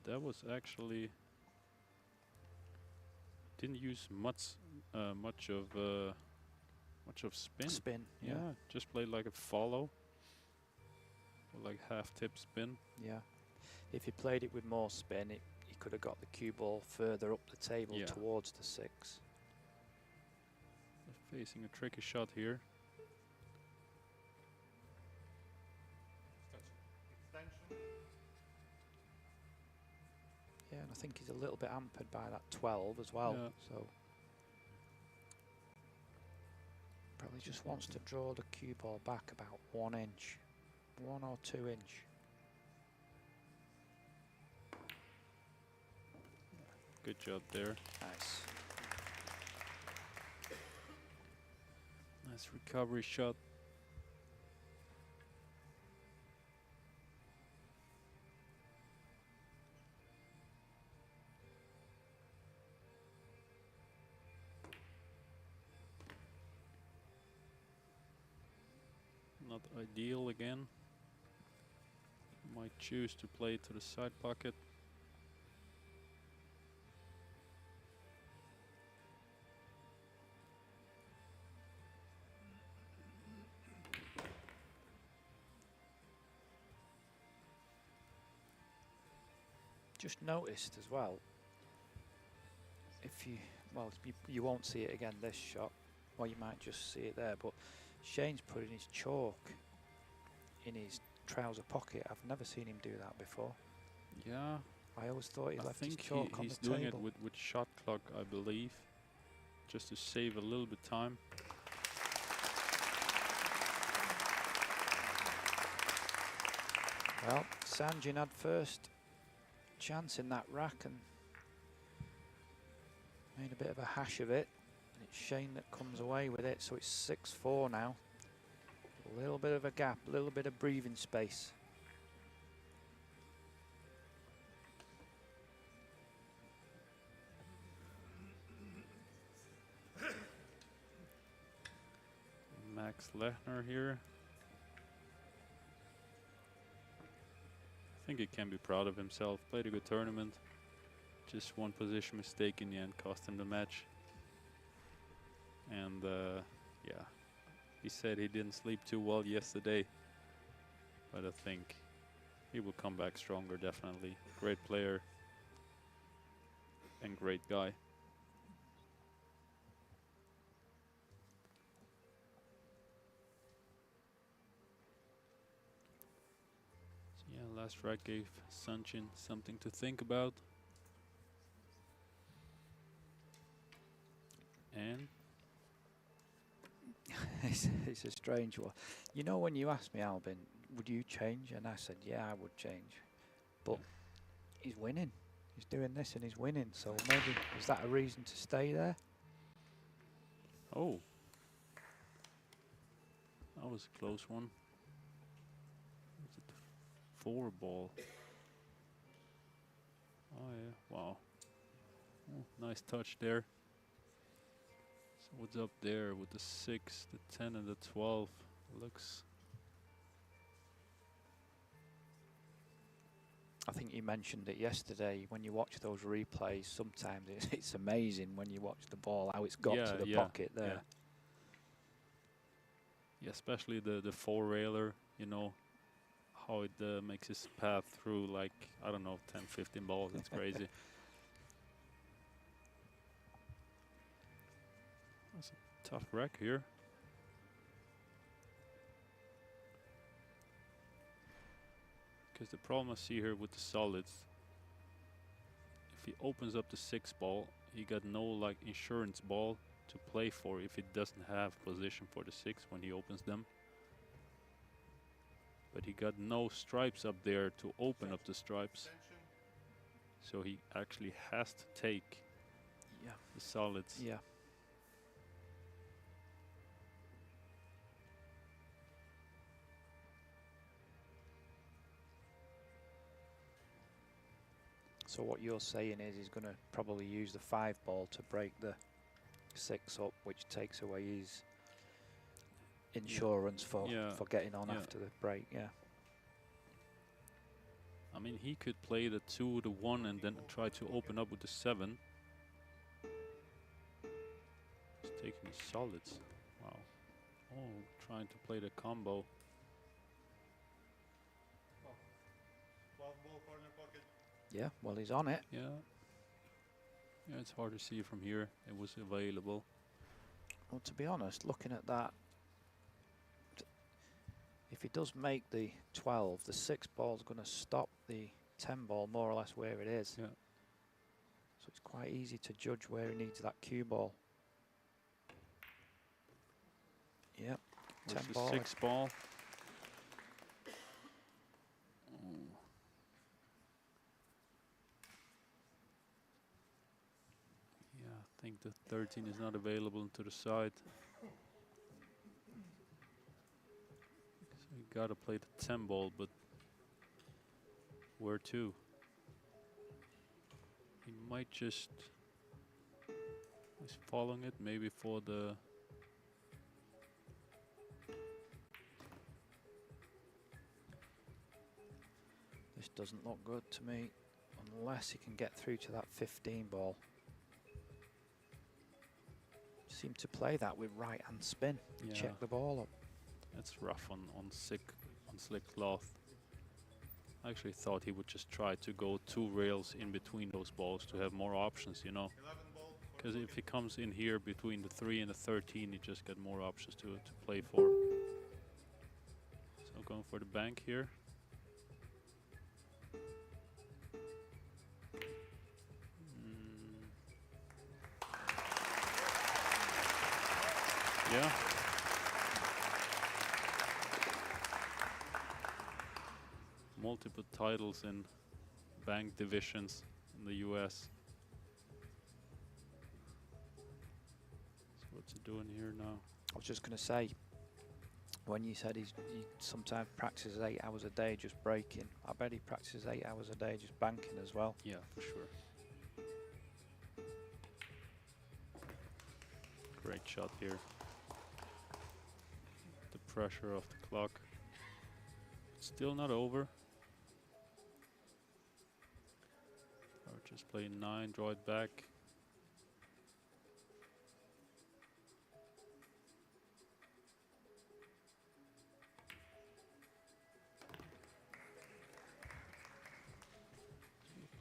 [SPEAKER 2] That was actually didn't use much of spin.
[SPEAKER 1] Spin.
[SPEAKER 2] Yeah, just played like a follow, or like half tip spin.
[SPEAKER 1] Yeah. If he played it with more spin, he could have got the cue ball further up the table towards the 6.
[SPEAKER 2] Facing a tricky shot here.
[SPEAKER 1] Yeah, and I think he's a little bit hampered by that 12 as well.
[SPEAKER 2] Yeah.
[SPEAKER 1] So probably just wants to draw the cue ball back about 1 inch, 1 or 2 inch.
[SPEAKER 2] Good job there.
[SPEAKER 1] Nice.
[SPEAKER 2] Nice recovery shot. Not ideal again. Might choose to play to the side pocket.
[SPEAKER 1] Just noticed as well, if you, well, you won't see it again this shot, or you might just see it there, but Shane's putting his chalk in his trouser pocket. I've never seen him do that before.
[SPEAKER 2] Yeah.
[SPEAKER 1] I always thought he
[SPEAKER 2] I
[SPEAKER 1] left his
[SPEAKER 2] think
[SPEAKER 1] chalk on
[SPEAKER 2] he's
[SPEAKER 1] the
[SPEAKER 2] doing
[SPEAKER 1] table.
[SPEAKER 2] it with shot clock, I believe, just to save a little bit time.
[SPEAKER 1] Well, Sanjin had first chance in that rack and made a bit of a hash of it. And it's Shane that comes away with it, so it's 6-4 now. A little bit of a gap, a little bit of breathing space.
[SPEAKER 2] Max Lechner here. I think he can be proud of himself. Played a good tournament. Just one position mistake in the end cost him the match. And yeah, he said he didn't sleep too well yesterday. But I think he will come back stronger, definitely. Great player and great guy. Yeah, last rack gave Sanjin something to think about. And
[SPEAKER 1] It's a strange one. You know, when you asked me, Albin, would you change? And I said, yeah, I would change. But he's winning. He's doing this and he's winning. So maybe, is that a reason to stay there?
[SPEAKER 2] oh, that was a close one. Was it the 4 ball? Oh yeah, wow. Oh, nice touch there. So what's up there with the 6, the 10 and the 12? Looks...
[SPEAKER 1] I think you mentioned it yesterday. When you watch those replays, sometimes it's amazing when you watch the ball, how it's got to the pocket there.
[SPEAKER 2] Yeah, especially the four railer, you know, how it makes its path through like, I don't know, 10, 15 balls. It's crazy. That's a tough rack here. Because the problem I see here with the solids, if he opens up the 6 ball, he got no like insurance ball to play for if he doesn't have position for the 6 when he opens them. But he got no stripes up there to open up the stripes. So he actually has to take the solids.
[SPEAKER 1] Yeah. So what you're saying is he's going to probably use the 5 ball to break the 6 up, which takes away his insurance for getting on after the break. Yeah.
[SPEAKER 2] I mean, he could play the 2, the 1, and then try to open up with the 7. He's taking his solids. Wow. Oh, trying to play the combo.
[SPEAKER 1] Yeah, well, he's on it.
[SPEAKER 2] Yeah. Yeah, it's hard to see from here. It was available.
[SPEAKER 1] Well, to be honest, looking at that, if he does make the 12, the 6 ball's going to stop the 10 ball more or less where it is.
[SPEAKER 2] Yeah.
[SPEAKER 1] So it's quite easy to judge where he needs that cue ball. Yep, 10 ball.
[SPEAKER 2] 6 ball. I think the 13 is not available to the side. So you gotta play the 10 ball, but where to? He might just, he's following it maybe for the,
[SPEAKER 1] This doesn't look good to me, unless he can get through to that 15 ball. Seem to play that with right hand spin.
[SPEAKER 2] yeah,
[SPEAKER 1] Check the ball up.
[SPEAKER 2] that's rough on slick cloth. I actually thought he would just try to go 2 rails in between those balls to have more options, you know. Because if he comes in here between the 3 and the 13, he just got more options to play for. So going for the bank here. Yeah. Multiple titles in bank divisions in the US. So what's he doing here now?
[SPEAKER 1] I was just going to say, when you said he sometimes practices 8 hours a day just breaking, I bet he practices 8 hours a day just banking as well.
[SPEAKER 2] Yeah, for sure. Great shot here. The pressure of the clock. Still not over. Or just play 9, draw it back.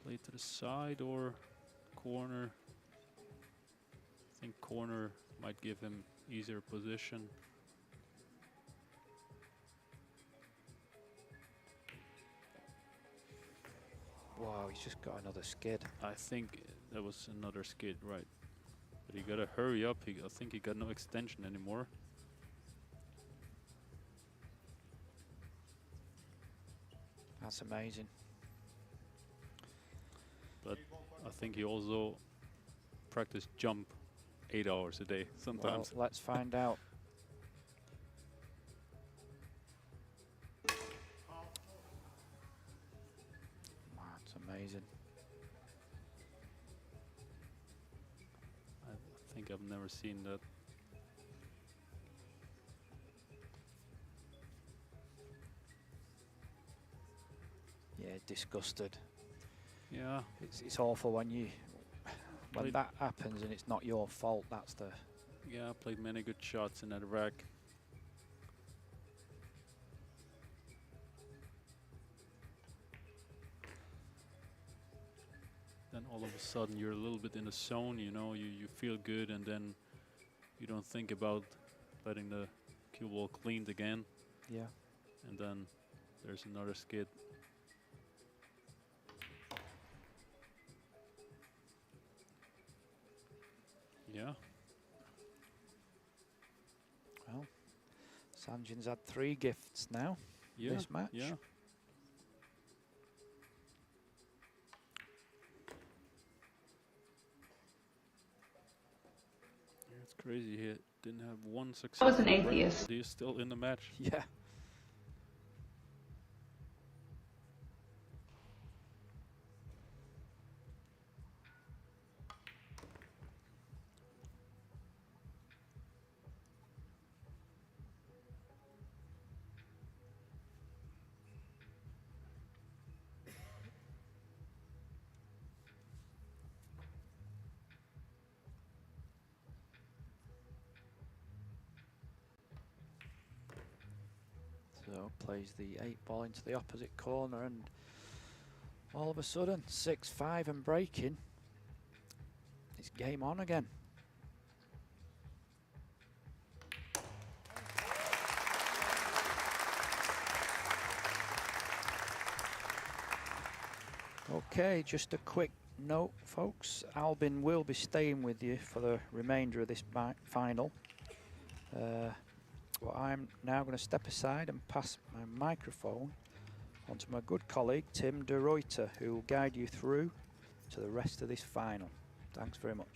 [SPEAKER 2] Play to the side or corner. I think corner might give him easier position.
[SPEAKER 1] Wow, he's just got another skid.
[SPEAKER 2] I think that was another skid, right? But he gotta hurry up. I think he got no extension anymore.
[SPEAKER 1] That's amazing.
[SPEAKER 2] But I think he also practiced jump 8 hours a day sometimes.
[SPEAKER 1] Well, let's find out. Wow, that's amazing.
[SPEAKER 2] I think I've never seen that.
[SPEAKER 1] Yeah, disgusted.
[SPEAKER 2] Yeah.
[SPEAKER 1] It's awful when that happens and it's not your fault. That's the.
[SPEAKER 2] Yeah, I played many good shots in that rack. then all of a sudden you're a little bit in the zone, you know, you feel good, and then you don't think about letting the cue ball cleaned again,
[SPEAKER 1] Yeah.
[SPEAKER 2] and then there's another skid. Yeah.
[SPEAKER 1] Well, Sanjin's had 3 gifts now.
[SPEAKER 2] Yeah.
[SPEAKER 1] This match.
[SPEAKER 2] Yeah. It's crazy. He didn't have one successful break,
[SPEAKER 3] atheist.
[SPEAKER 2] but he's still in the match.
[SPEAKER 1] Yeah. So plays the 8 ball into the opposite corner, and all of a sudden 6-5 and breaking. It's game on again. Okay, just a quick note, folks. Albin will be staying with you for the remainder of this final. Well, I'm now going to step aside and pass my microphone on to my good colleague Tim de Ruyter, who will guide you through to the rest of this final. Thanks very much.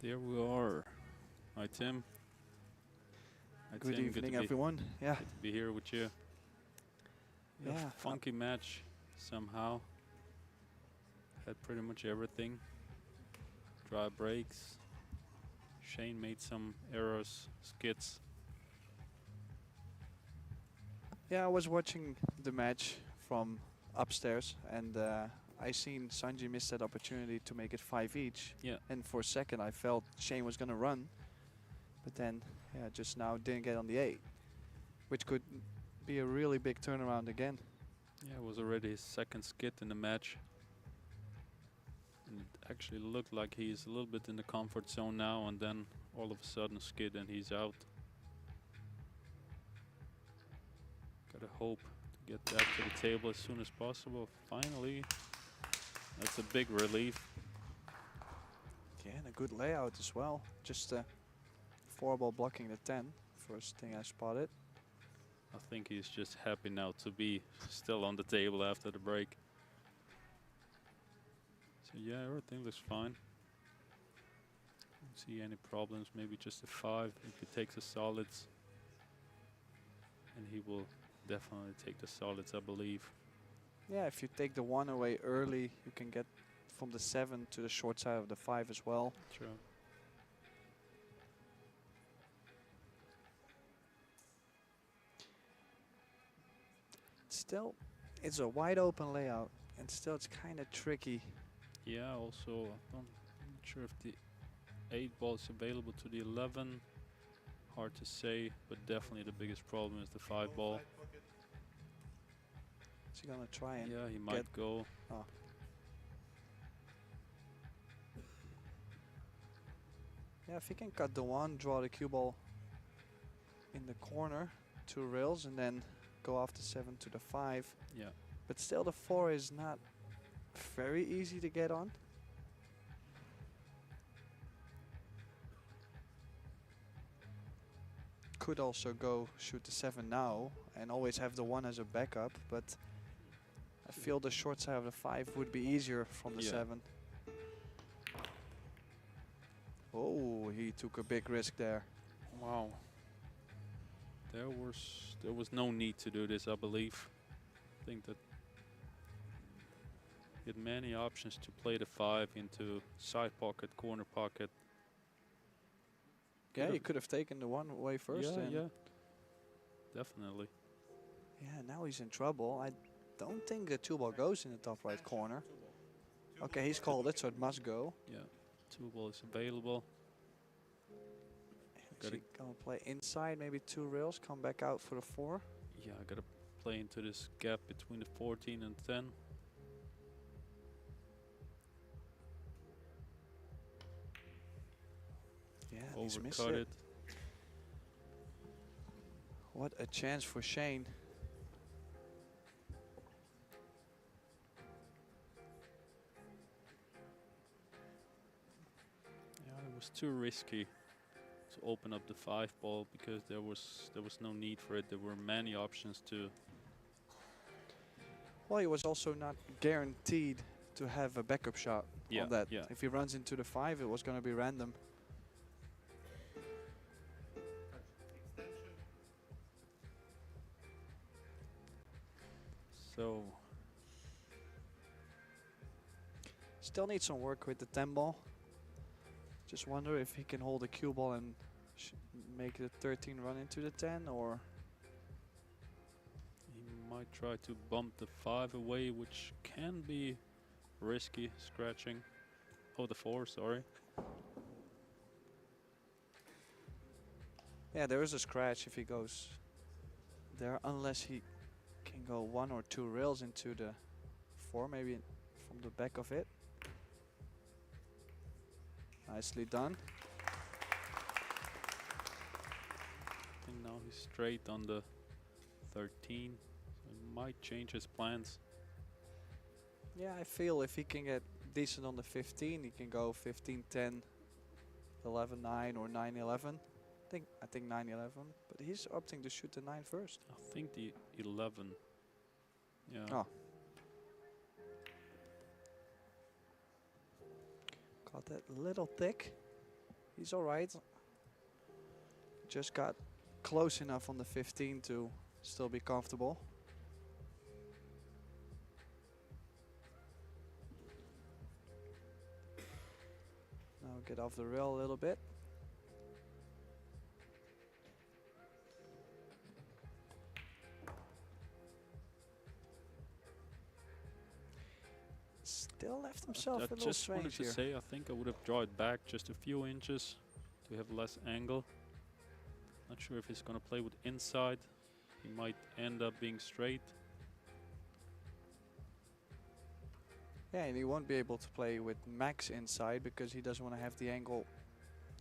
[SPEAKER 2] There we are. Hi, Tim. Hi,
[SPEAKER 4] Good
[SPEAKER 2] Tim.
[SPEAKER 4] evening,
[SPEAKER 2] to be,
[SPEAKER 4] everyone. Yeah.
[SPEAKER 2] Good to be here with you.
[SPEAKER 4] Yeah.
[SPEAKER 2] Funky match somehow. Had pretty much everything. Dry breaks. Shane made some errors, skids.
[SPEAKER 4] Yeah, I was watching the match from upstairs, and I seen Sanjin miss that opportunity to make it 5 each.
[SPEAKER 2] Yeah.
[SPEAKER 4] And for a second, I felt Shane was gonna run, but then, yeah, just now didn't get on the 8, which could be a really big turnaround again.
[SPEAKER 2] Yeah, it was already his second skid in the match. And it actually looked like he's a little bit in the comfort zone now, and then all of a sudden a skid and he's out. Gotta hope to get that to the table as soon as possible. Finally, that's a big relief.
[SPEAKER 4] Yeah, and a good layout as well. Just 4-ball blocking the 10. First thing I spotted.
[SPEAKER 2] I think he's just happy now to be still on the table after the break. So yeah, everything looks fine. Don't see any problems, maybe just a 5 if he takes the solids. And he will definitely take the solids, I believe.
[SPEAKER 4] Yeah, if you take the 1 away early, you can get from the 7 to the short side of the 5 as well.
[SPEAKER 2] True.
[SPEAKER 4] Still, it's a wide open layout, and still it's kind of tricky.
[SPEAKER 2] Yeah, also, I'm not sure if the 8 ball is available to the 11. Hard to say, but definitely the biggest problem is the 5 ball.
[SPEAKER 4] Is he gonna try and
[SPEAKER 2] Yeah, he might go.
[SPEAKER 4] Oh. Yeah, if he can cut the 1, draw the cue ball in the corner, 2 rails, and then go off the 7 to the 5.
[SPEAKER 2] Yeah.
[SPEAKER 4] But still the 4 is not very easy to get on. Could also go shoot the 7 now and always have the 1 as a backup, but I feel the short side of the 5 would be easier from the 7. Oh, he took a big risk there.
[SPEAKER 2] Wow. There was no need to do this, I believe. I think that he had many options to play the 5 into side pocket, corner pocket.
[SPEAKER 4] Yeah, he could have taken the 1 away first.
[SPEAKER 2] Yeah,
[SPEAKER 4] and
[SPEAKER 2] yeah. Definitely.
[SPEAKER 4] yeah, now he's in trouble. I don't think the 2 ball goes in the top right corner. Okay, he's called it, so it must go.
[SPEAKER 2] Yeah, 2 ball is available.
[SPEAKER 4] Is
[SPEAKER 2] Gotta-
[SPEAKER 4] he gonna play inside, maybe 2 rails, come back out for the 4?
[SPEAKER 2] Yeah, I gotta play into this gap between the 14 and 10.
[SPEAKER 4] Yeah, he's missed
[SPEAKER 2] Overcut
[SPEAKER 4] it.
[SPEAKER 2] it.
[SPEAKER 4] What a chance for Shane.
[SPEAKER 2] Yeah, it was too risky to open up the 5 ball because there was no need for it. There were many options to.
[SPEAKER 4] Well, he was also not guaranteed to have a backup shot
[SPEAKER 2] Yeah,
[SPEAKER 4] on that.
[SPEAKER 2] yeah.
[SPEAKER 4] If he runs into the 5, it was going to be random.
[SPEAKER 2] So
[SPEAKER 4] Still needs some work with the 10 ball. Just wonder if he can hold the cue ball and make the 13 run into the 10, or
[SPEAKER 2] he might try to bump the 5 away, which can be risky, scratching. Oh, the 4, sorry.
[SPEAKER 4] yeah, there is a scratch if he goes there, unless he can go 1 or 2 rails into the 4, maybe from the back of it. Nicely done.
[SPEAKER 2] I think now he's straight on the 13. So he might change his plans.
[SPEAKER 4] Yeah, I feel if he can get decent on the 15, he can go 15-10, 11-9 or 9-11. I think 9-11, but he's opting to shoot the 9 first.
[SPEAKER 2] I think the 11. Yeah.
[SPEAKER 4] Oh. Got that little thick. He's all right. Just got close enough on the 15 to still be comfortable. Now get off the rail a little bit. Still left himself
[SPEAKER 2] I
[SPEAKER 4] a little
[SPEAKER 2] just wanted
[SPEAKER 4] strange
[SPEAKER 2] to
[SPEAKER 4] here.
[SPEAKER 2] say, I think I would have drawn it back just a few inches to have less angle. Not sure if he's gonna play with inside. He might end up being straight.
[SPEAKER 4] Yeah, and he won't be able to play with max inside because he doesn't want to have the angle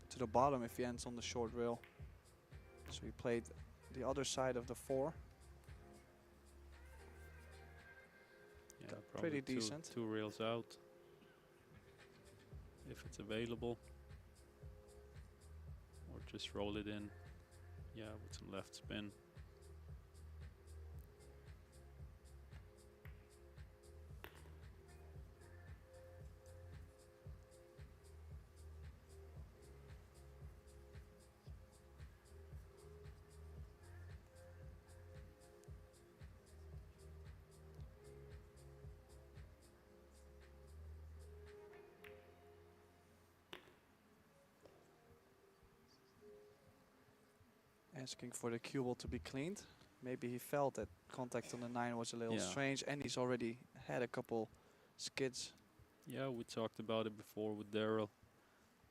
[SPEAKER 4] to the bottom if he ends on the short rail. So he played the other side of the 4.
[SPEAKER 2] Yeah,
[SPEAKER 4] Got
[SPEAKER 2] probably
[SPEAKER 4] pretty decent.
[SPEAKER 2] 2 rails out if it's available, or just roll it in. Yeah, with some left spin.
[SPEAKER 4] Asking for the cue ball to be cleaned. Maybe he felt that contact on the 9 was a little
[SPEAKER 2] Yeah.
[SPEAKER 4] strange, and he's already had a couple skids.
[SPEAKER 2] Yeah, we talked about it before with Daryl,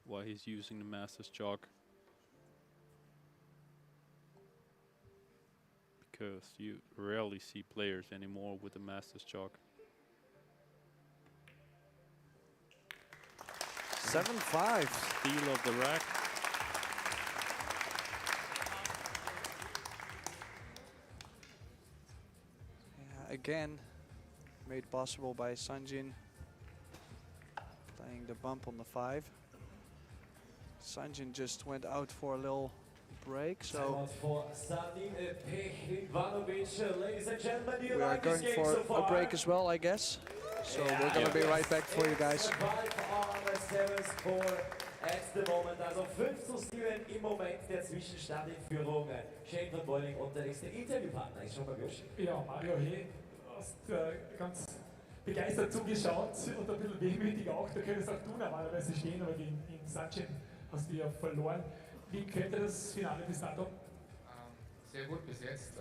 [SPEAKER 2] why he's using the Masters chalk. Because you rarely see players anymore with the Masters chalk.
[SPEAKER 4] 7-5.
[SPEAKER 2] Steal of the rack.
[SPEAKER 4] Yeah, again, made possible by Sanjin playing the bump on the 5. Sanjin just went out for a little break, so
[SPEAKER 3] for Sanjin PEHLIVANOVIC, ladies and gentlemen,
[SPEAKER 4] we are going for a break as well, I guess. So we're going to be right back for you guys.
[SPEAKER 3] At the moment, also 5:7 im Moment der Zwischenstand in Führung. Shane von BOENING und der nächste Interviewpartner ist schon bei mir.
[SPEAKER 5] Ja, Mario, hey, du hast ganz begeistert zugeschaut und ein bisschen wehmütig auch. Da könntest auch du normalerweise stehen, aber gegen Sanjin hast du ja verloren. Wie könnte das Finale bis dato?
[SPEAKER 6] Sehr gut bis jetzt.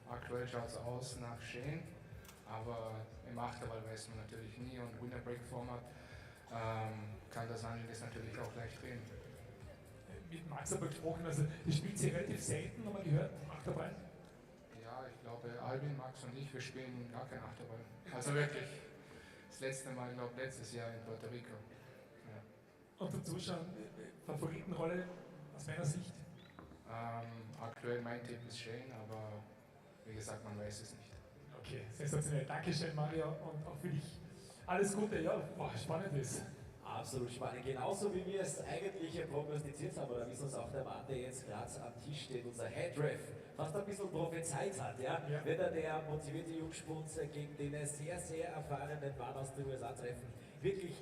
[SPEAKER 6] Aktuell schaut es aus nach Shane. Aber im Achterball weiß man natürlich nie und Winner Break Format kann der Sanjin das natürlich auch leicht drehen.
[SPEAKER 5] Mit Max aber gesprochen, also das spielt sie relativ selten, haben wir gehört, Achterball.
[SPEAKER 6] Ja, ich glaube, Albin, Max und ich, wir spielen gar kein Achterball. Also wirklich, das letzte Mal, ich glaube, letztes Jahr in Puerto Rico. Ja.
[SPEAKER 5] Und zum Zuschauen, Favoritenrolle aus meiner Sicht?
[SPEAKER 6] Aktuell mein Tipp ist Shane, aber wie gesagt, man weiß es nicht.
[SPEAKER 5] Okay, sensationell. Dankeschön, Mario, und auch für dich. Alles Gute, ja, wow, spannend ist.
[SPEAKER 3] Absolut spannend. Genauso wie wir es eigentlich prognostiziert haben, oder wie es uns auch der Mann, der jetzt gerade am Tisch steht, unser Headref, fast ein bisschen prophezeit hat. Ja?
[SPEAKER 5] Ja.
[SPEAKER 3] Wenn er der motivierte Jungspund gegen den sehr, sehr erfahrenen Mann aus den USA treffen. Wirklich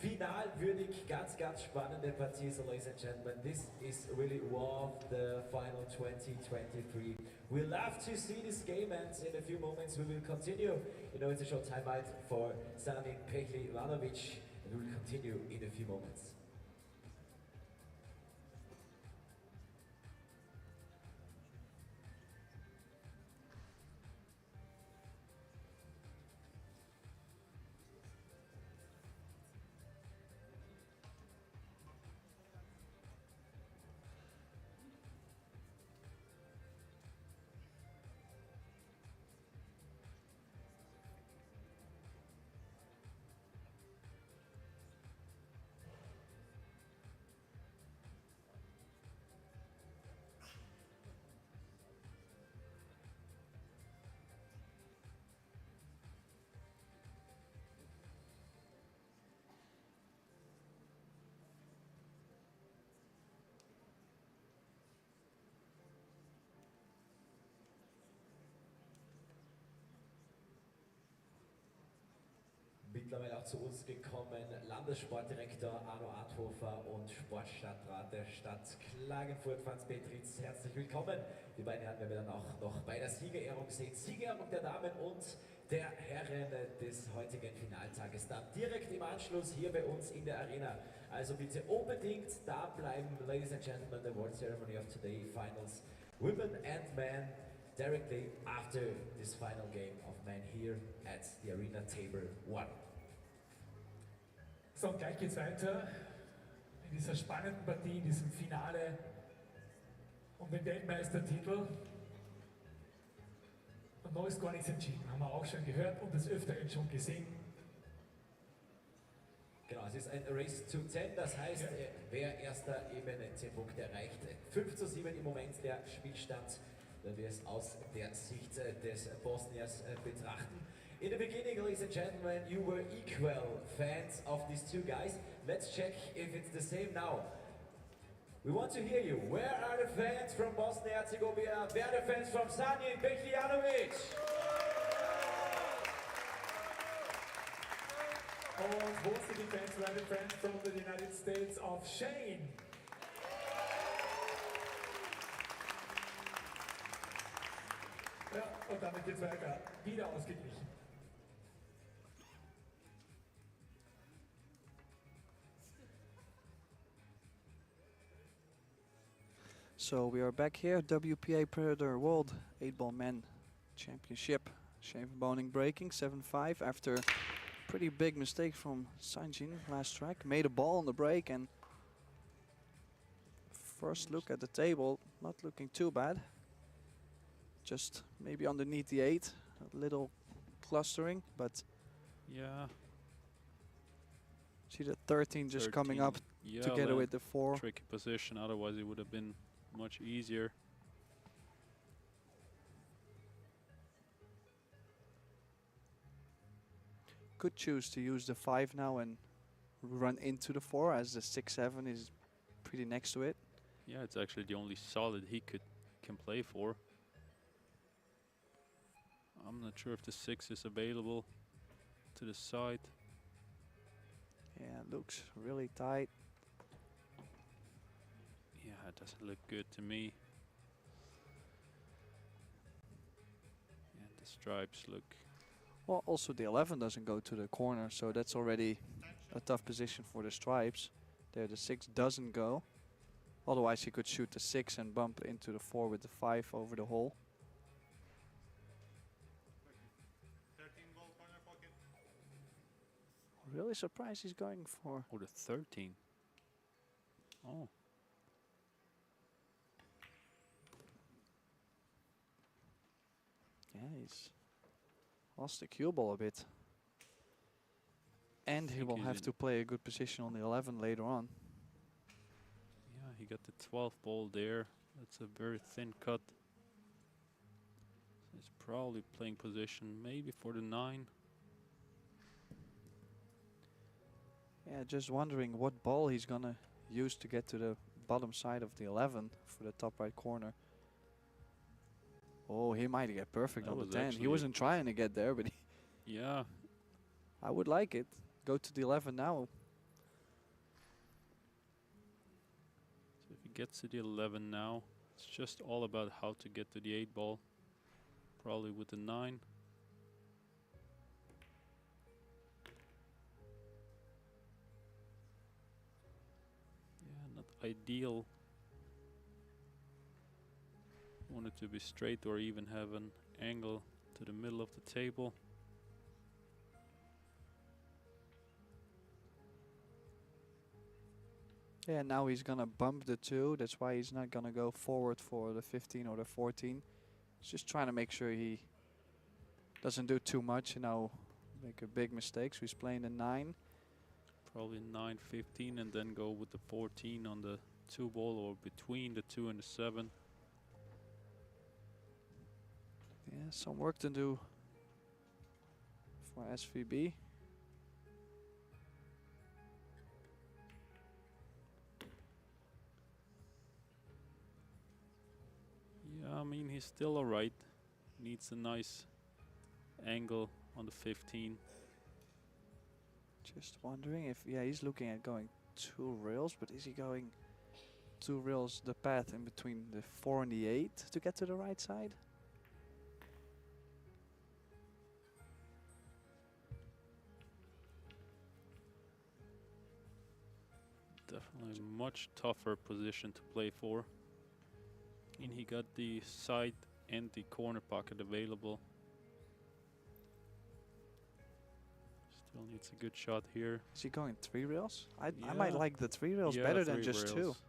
[SPEAKER 3] finalwürdig, ganz, ganz spannende Partie. So, ladies and gentlemen, this is really one of the final 2023. We love to see this game, and in a few moments we will continue. You know, it's a short timeout for Sanjin PEHLIVANOVIC. And we will continue in a few moments. Mittlerweile auch zu uns gekommen, Landessportdirektor Arno Arthofer und Sportstadtrat der Stadt Klagenfurt, Franz Petritz. Herzlich willkommen. Die beiden Herren werden wir dann auch noch bei der Siegerehrung sehen. Siegerehrung der Damen und der Herren des heutigen Finaltages. Dann direkt im Anschluss hier bei uns in der Arena. Also bitte unbedingt da bleiben, ladies and gentlemen, the award ceremony of today, finals, women and men. Directly after this final game of men here at the Arena Table 1.
[SPEAKER 5] So, und gleich geht's weiter in dieser spannenden Partie, in diesem Finale um den Weltmeistertitel. Und noch ist gar nichts entschieden, haben wir auch schon gehört und des Öfteren schon gesehen.
[SPEAKER 3] Genau, es ist ein Race to 10, das heißt, wer erster eben 10 Punkte erreicht. 5:7 im Moment der Spielstand, wenn wir es aus der Sicht des Bosniers betrachten. In the beginning, ladies and gentlemen, you were equal fans of these two guys. Let's check if it's the same now. We want to hear you. Where are the fans from Bosnia-Herzegovina? Where are the fans from Sanjin PEHLIVANOVIC?
[SPEAKER 5] Und wo sind die Fans? Where are the fans from the United States of Shane? Ja, und damit geht's weiter. Wieder ausgeglichen.
[SPEAKER 4] So we are back here, WPA Predator World 8-Ball Men Championship. Shane van Boening breaking 7-5 after a pretty big mistake from Sanjin last track. Made a ball on the break, and first look at the table, not looking too bad. Just maybe underneath the 8, a little clustering, but
[SPEAKER 2] Yeah.
[SPEAKER 4] see the 13 just coming up
[SPEAKER 2] yeah,
[SPEAKER 4] together with the 4.
[SPEAKER 2] tricky position, otherwise it would have been much easier.
[SPEAKER 4] Could choose to use the 5 now and run into the 4, as the 6-7 is pretty next to it.
[SPEAKER 2] Yeah, it's actually the only solid he can play for. I'm not sure if the 6 is available to the side.
[SPEAKER 4] Yeah, it looks really tight.
[SPEAKER 2] Yeah, it doesn't look good to me. And the stripes look...
[SPEAKER 4] Well, also the 11 doesn't go to the corner, so that's already a tough position for the stripes. There the 6 doesn't go. Otherwise he could shoot the 6 and bump into the 4 with the 5 over the hole. Really surprised he's going for.
[SPEAKER 2] Oh, the 13. Oh,
[SPEAKER 4] Yeah, he's lost the cue ball a bit. And he
[SPEAKER 2] think
[SPEAKER 4] will
[SPEAKER 2] he's
[SPEAKER 4] have
[SPEAKER 2] in-
[SPEAKER 4] to play a good position on the 11 later on.
[SPEAKER 2] yeah, he got the 12 ball there. That's a very thin cut. He's probably playing position maybe for the 9.
[SPEAKER 4] Yeah, just wondering what ball he's gonna use to get to the bottom side of the 11 for the top right corner. Oh, he might get perfect
[SPEAKER 2] That
[SPEAKER 4] on the
[SPEAKER 2] was
[SPEAKER 4] 10. He
[SPEAKER 2] actually-
[SPEAKER 4] wasn't trying to get there, but
[SPEAKER 2] Yeah,
[SPEAKER 4] I would like it. Go to the 11 now.
[SPEAKER 2] so if he gets to the 11 now, it's just all about how to get to the 8 ball. Probably with the 9. Yeah, not ideal. Want it to be straight or even have an angle to the middle of the table.
[SPEAKER 4] Yeah, now he's gonna bump the 2. That's why he's not gonna go forward for the 15 or the 14. He's just trying to make sure he doesn't do too much, you know, make a big mistake. So he's playing the 9.
[SPEAKER 2] Probably 9, 15, and then go with the 14 on the 2 ball or between the 2 and the 7.
[SPEAKER 4] Yeah, some work to do for SVB.
[SPEAKER 2] Yeah, I mean, he's still alright. Needs a nice angle on the 15.
[SPEAKER 4] Just wondering if, yeah, he's looking at going 2 rails, but is he going 2 rails the path in between the 4 and the 8 to get to the right side?
[SPEAKER 2] Definitely a much tougher position to play for. And he got the side and the corner pocket available. Still needs a good shot here.
[SPEAKER 4] Is he going 3 rails? I might
[SPEAKER 2] Yeah.
[SPEAKER 4] like the 3 rails
[SPEAKER 2] Yeah,
[SPEAKER 4] better than
[SPEAKER 2] 3
[SPEAKER 4] just 2.
[SPEAKER 2] rails.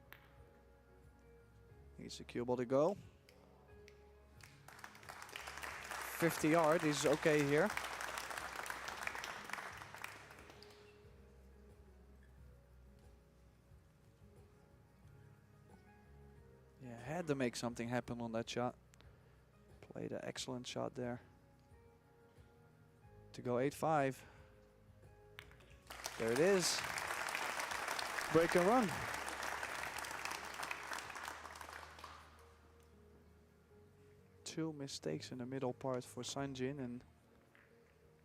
[SPEAKER 4] Needs a cue ball to go. 50 yard is okay here. Yeah, had to make something happen on that shot. Played an excellent shot there. To go 8-5. There it is. Break and run. Two mistakes in the middle part for Sanjin, and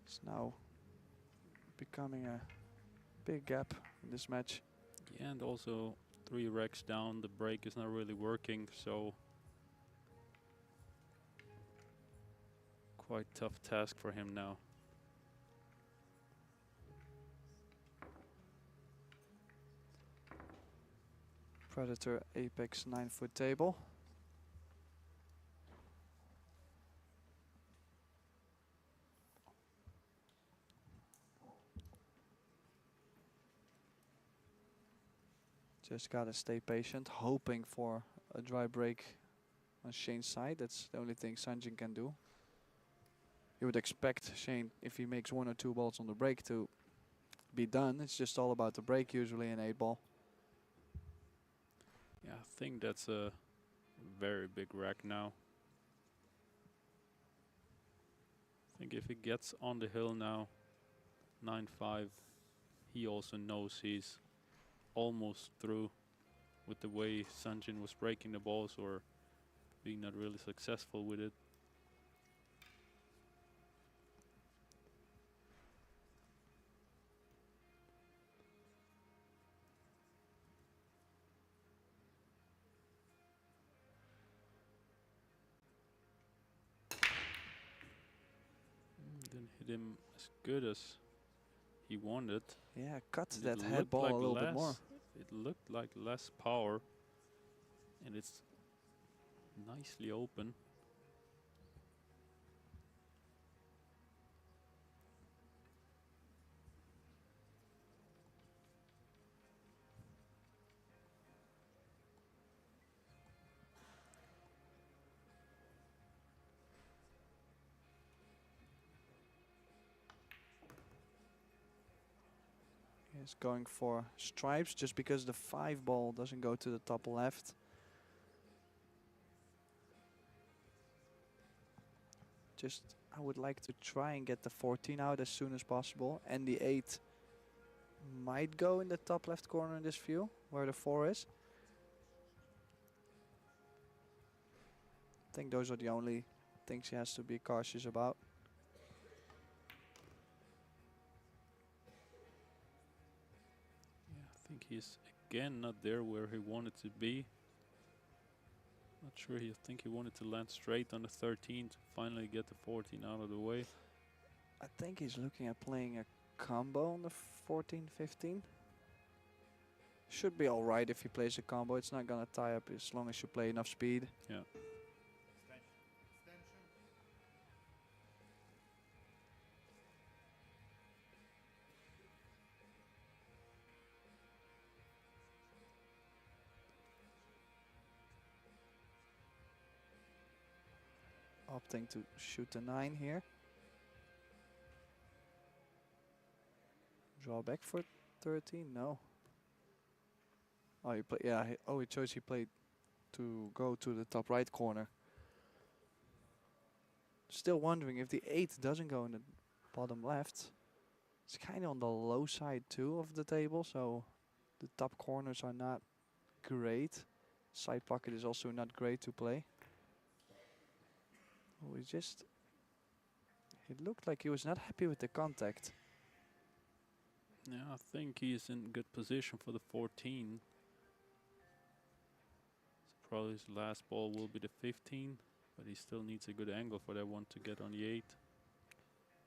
[SPEAKER 4] it's now becoming a big gap in this match.
[SPEAKER 2] Yeah, and also 3 racks down. The break is not really working, so quite tough task for him now.
[SPEAKER 4] Predator Apex 9-foot table. Just gotta stay patient, hoping for a dry break on Shane's side. That's the only thing Sanjin can do. You would expect Shane, if he makes 1 or 2 balls on the break, to be done. It's just all about the break usually in 8-ball.
[SPEAKER 2] Yeah, I think that's a very big rack now. I think if he gets on the hill now, 9-5, he also knows he's almost through with the way Sanjin was breaking the balls or being not really successful with it. Didn't hit him as good as he wanted.
[SPEAKER 4] Yeah, cut
[SPEAKER 2] And
[SPEAKER 4] that
[SPEAKER 2] it
[SPEAKER 4] head
[SPEAKER 2] looked
[SPEAKER 4] ball
[SPEAKER 2] like
[SPEAKER 4] a little bit more.
[SPEAKER 2] It looked like less power, and it's nicely open.
[SPEAKER 4] He's going for stripes just because the 5 ball doesn't go to the top left. Just, I would like to try and get the 14 out as soon as possible. And the 8 might go in the top left corner in this view, where the 4 is. I think those are the only things he has to be cautious about.
[SPEAKER 2] Yeah, I think he's again not there where he wanted to be. Not sure. I think he wanted to land straight on the 13 to finally get the 14 out of the way.
[SPEAKER 4] I think he's looking at playing a combo on the 14-15. Should be alright if he plays a combo. It's not gonna tie up as long as you play enough speed.
[SPEAKER 2] Yeah.
[SPEAKER 4] Opting to shoot the 9 here. Draw back for 13? No. Oh, he play. Yeah. He chose. He played to go to the top right corner. Still wondering if the 8 doesn't go in the bottom left. It's kind of on the low side too of the table, so the top corners are not great. Side pocket is also not great to play. It looked like he was not happy with the contact.
[SPEAKER 2] Yeah, I think he's in good position for the 14. So probably his last ball will be the 15, but he still needs a good angle for that one to get on the 8.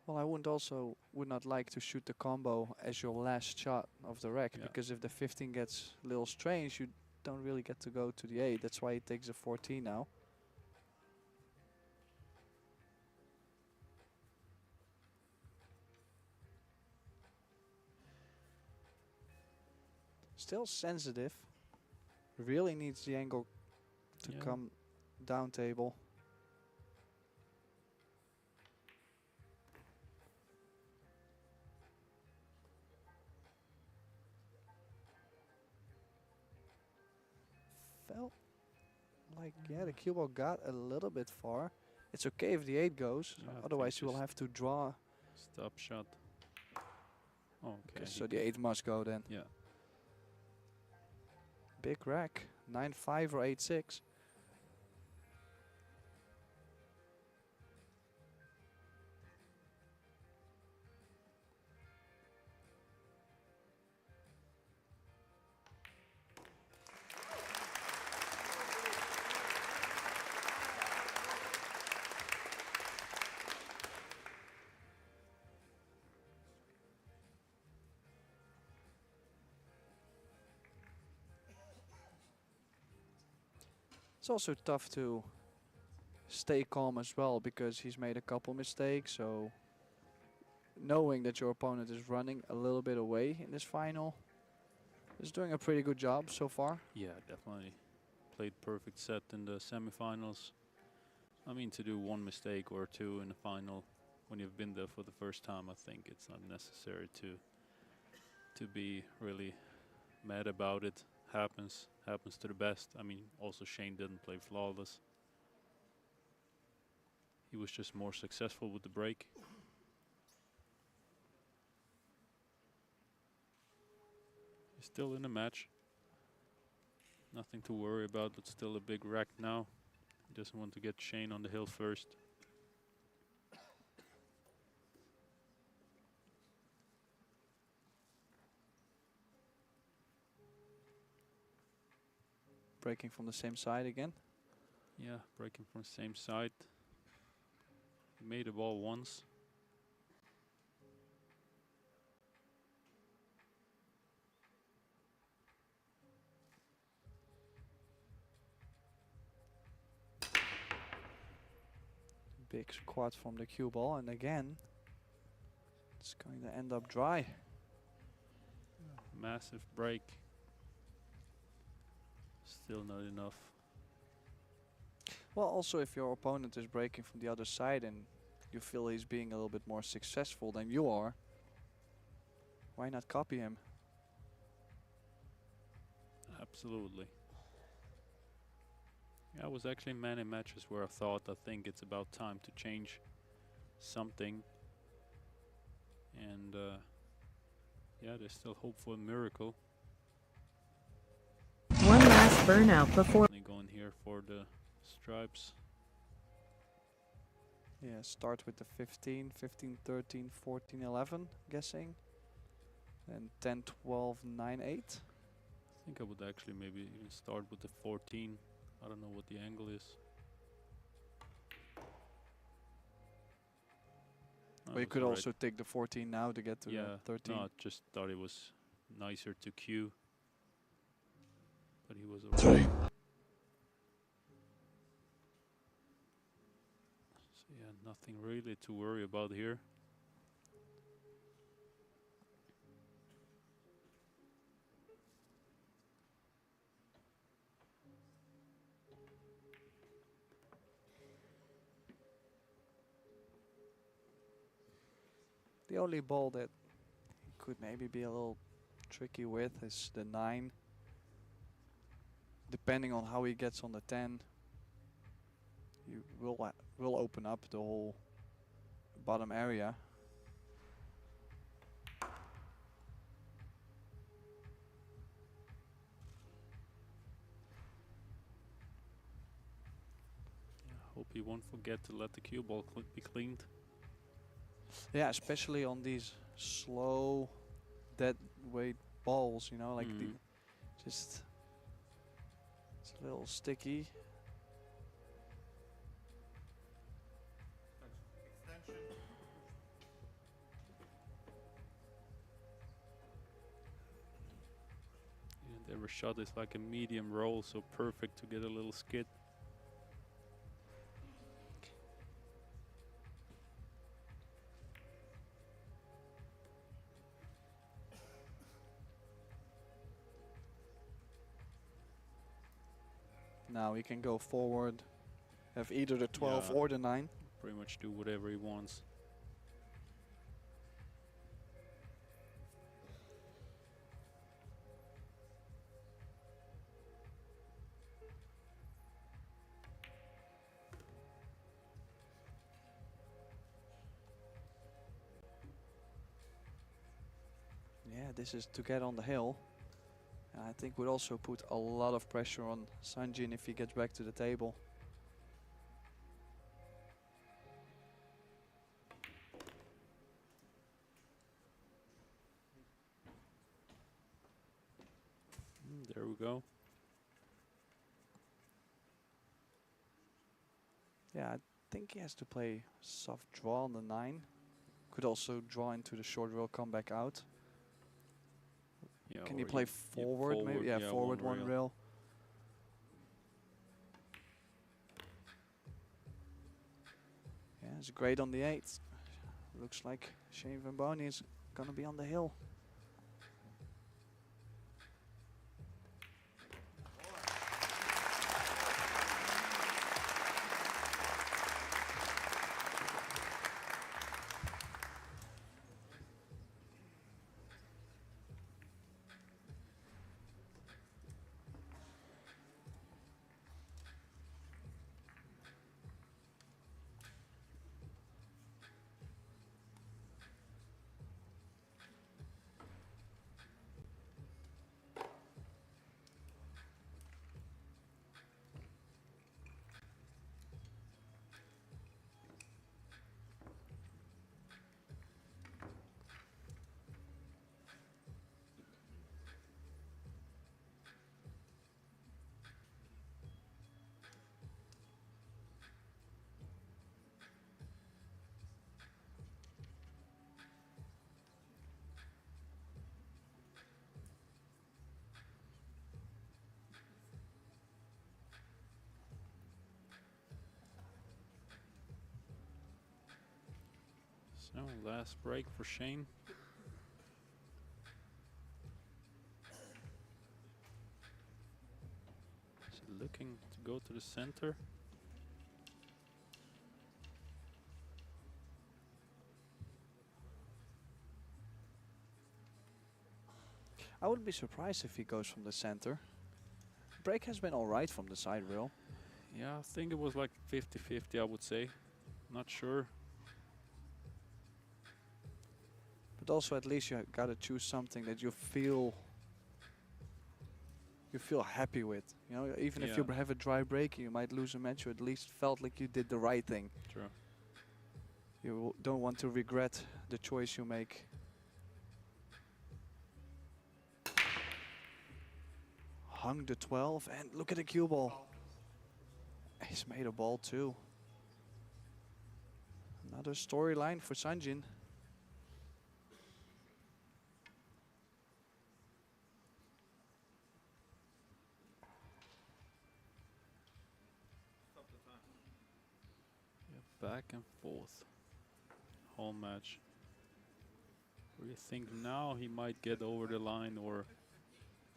[SPEAKER 4] Well, I would not like to shoot the combo as your last shot of the rack, because if the 15 gets a little strange, you don't really get to go to the 8. That's why he takes the 14 now. Still sensitive. Really needs the angle to come down table. Felt like, the cue ball got a little bit far. It's okay if the 8 goes, otherwise you will have to draw.
[SPEAKER 2] Stop shot. Oh, okay.
[SPEAKER 4] So the 8 must go then.
[SPEAKER 2] Yeah.
[SPEAKER 4] Big rack, 9-5 or 8-6. It's also tough to stay calm as well because he's made a couple mistakes. So knowing that your opponent is running a little bit away in this final is doing a pretty good job so far.
[SPEAKER 2] Yeah, definitely. Played perfect set in the semifinals. I mean, to do one mistake or two in the final when you've been there for the first time, I think it's not necessary to be really mad about it. Happens to the best. I mean, also Shane didn't play flawless. He was just more successful with the break. He's still in the match. Nothing to worry about, but still a big rack now. He doesn't want to get Shane on the hill first.
[SPEAKER 4] Breaking from the same side again.
[SPEAKER 2] Yeah, breaking from the same side. He made the ball once.
[SPEAKER 4] Big squat from the cue ball, and again, it's going to end up dry.
[SPEAKER 2] Massive break. Still not enough.
[SPEAKER 4] Well, also if your opponent is breaking from the other side and you feel he's being a little bit more successful than you are, why not copy him?
[SPEAKER 2] absolutely. Yeah, it was actually many matches where I think it's about time to change something. And yeah, there's still hope for a miracle.
[SPEAKER 7] One last burnout before.
[SPEAKER 2] Going here for the stripes.
[SPEAKER 4] Yeah, start with the 15, 15, 13, 14, 11, guessing. And 10, 12, 9, 8.
[SPEAKER 2] I think I would actually maybe even start with the 14. I don't know what the angle is.
[SPEAKER 4] But you could also take the 14 now to get to the 13.
[SPEAKER 2] No, I just thought it was nicer to cue. But he was alright. So yeah, nothing really to worry about here.
[SPEAKER 4] The only ball that could maybe be a little tricky with is the 9. Depending on how he gets on the 10, you will open up the whole bottom area.
[SPEAKER 2] Hope he won't forget to let the cue ball be cleaned.
[SPEAKER 4] Yeah, especially on these slow, dead weight balls, you know, like just it's a little sticky.
[SPEAKER 2] And every shot is like a medium roll, so perfect to get a little skid.
[SPEAKER 4] Now he can go forward, have either the 12 or the 9.
[SPEAKER 2] Pretty much do whatever he wants.
[SPEAKER 4] Yeah, this is to get on the hill. And I think would also put a lot of pressure on Sanjin if he gets back to the table.
[SPEAKER 2] There we go.
[SPEAKER 4] Yeah, I think he has to play soft draw on the 9. Could also draw into the short rail, come back out.
[SPEAKER 2] Yeah,
[SPEAKER 4] can he play forward, maybe? Yeah, forward one rail. Yeah, it's great on the 8th. Looks like Shane Van Boening is gonna be on the hill.
[SPEAKER 2] So last break for Shane. Is he looking to go to the center?
[SPEAKER 4] I wouldn't be surprised if he goes from the center. Break has been alright from the side rail.
[SPEAKER 2] Yeah, I think it was like 50-50, I would say. Not sure.
[SPEAKER 4] But also at least you gotta choose something that you feel happy with. You know, even if you
[SPEAKER 2] Yeah.
[SPEAKER 4] have a dry break, you might lose a match. You at least felt like you did the right thing.
[SPEAKER 2] True.
[SPEAKER 4] You don't want to regret the choice you make. Hung the 12 and look at the cue ball. He's made a ball too. Another storyline for Sanjin.
[SPEAKER 2] Yeah, back and forth. Whole match. Where you think now he might get over the line or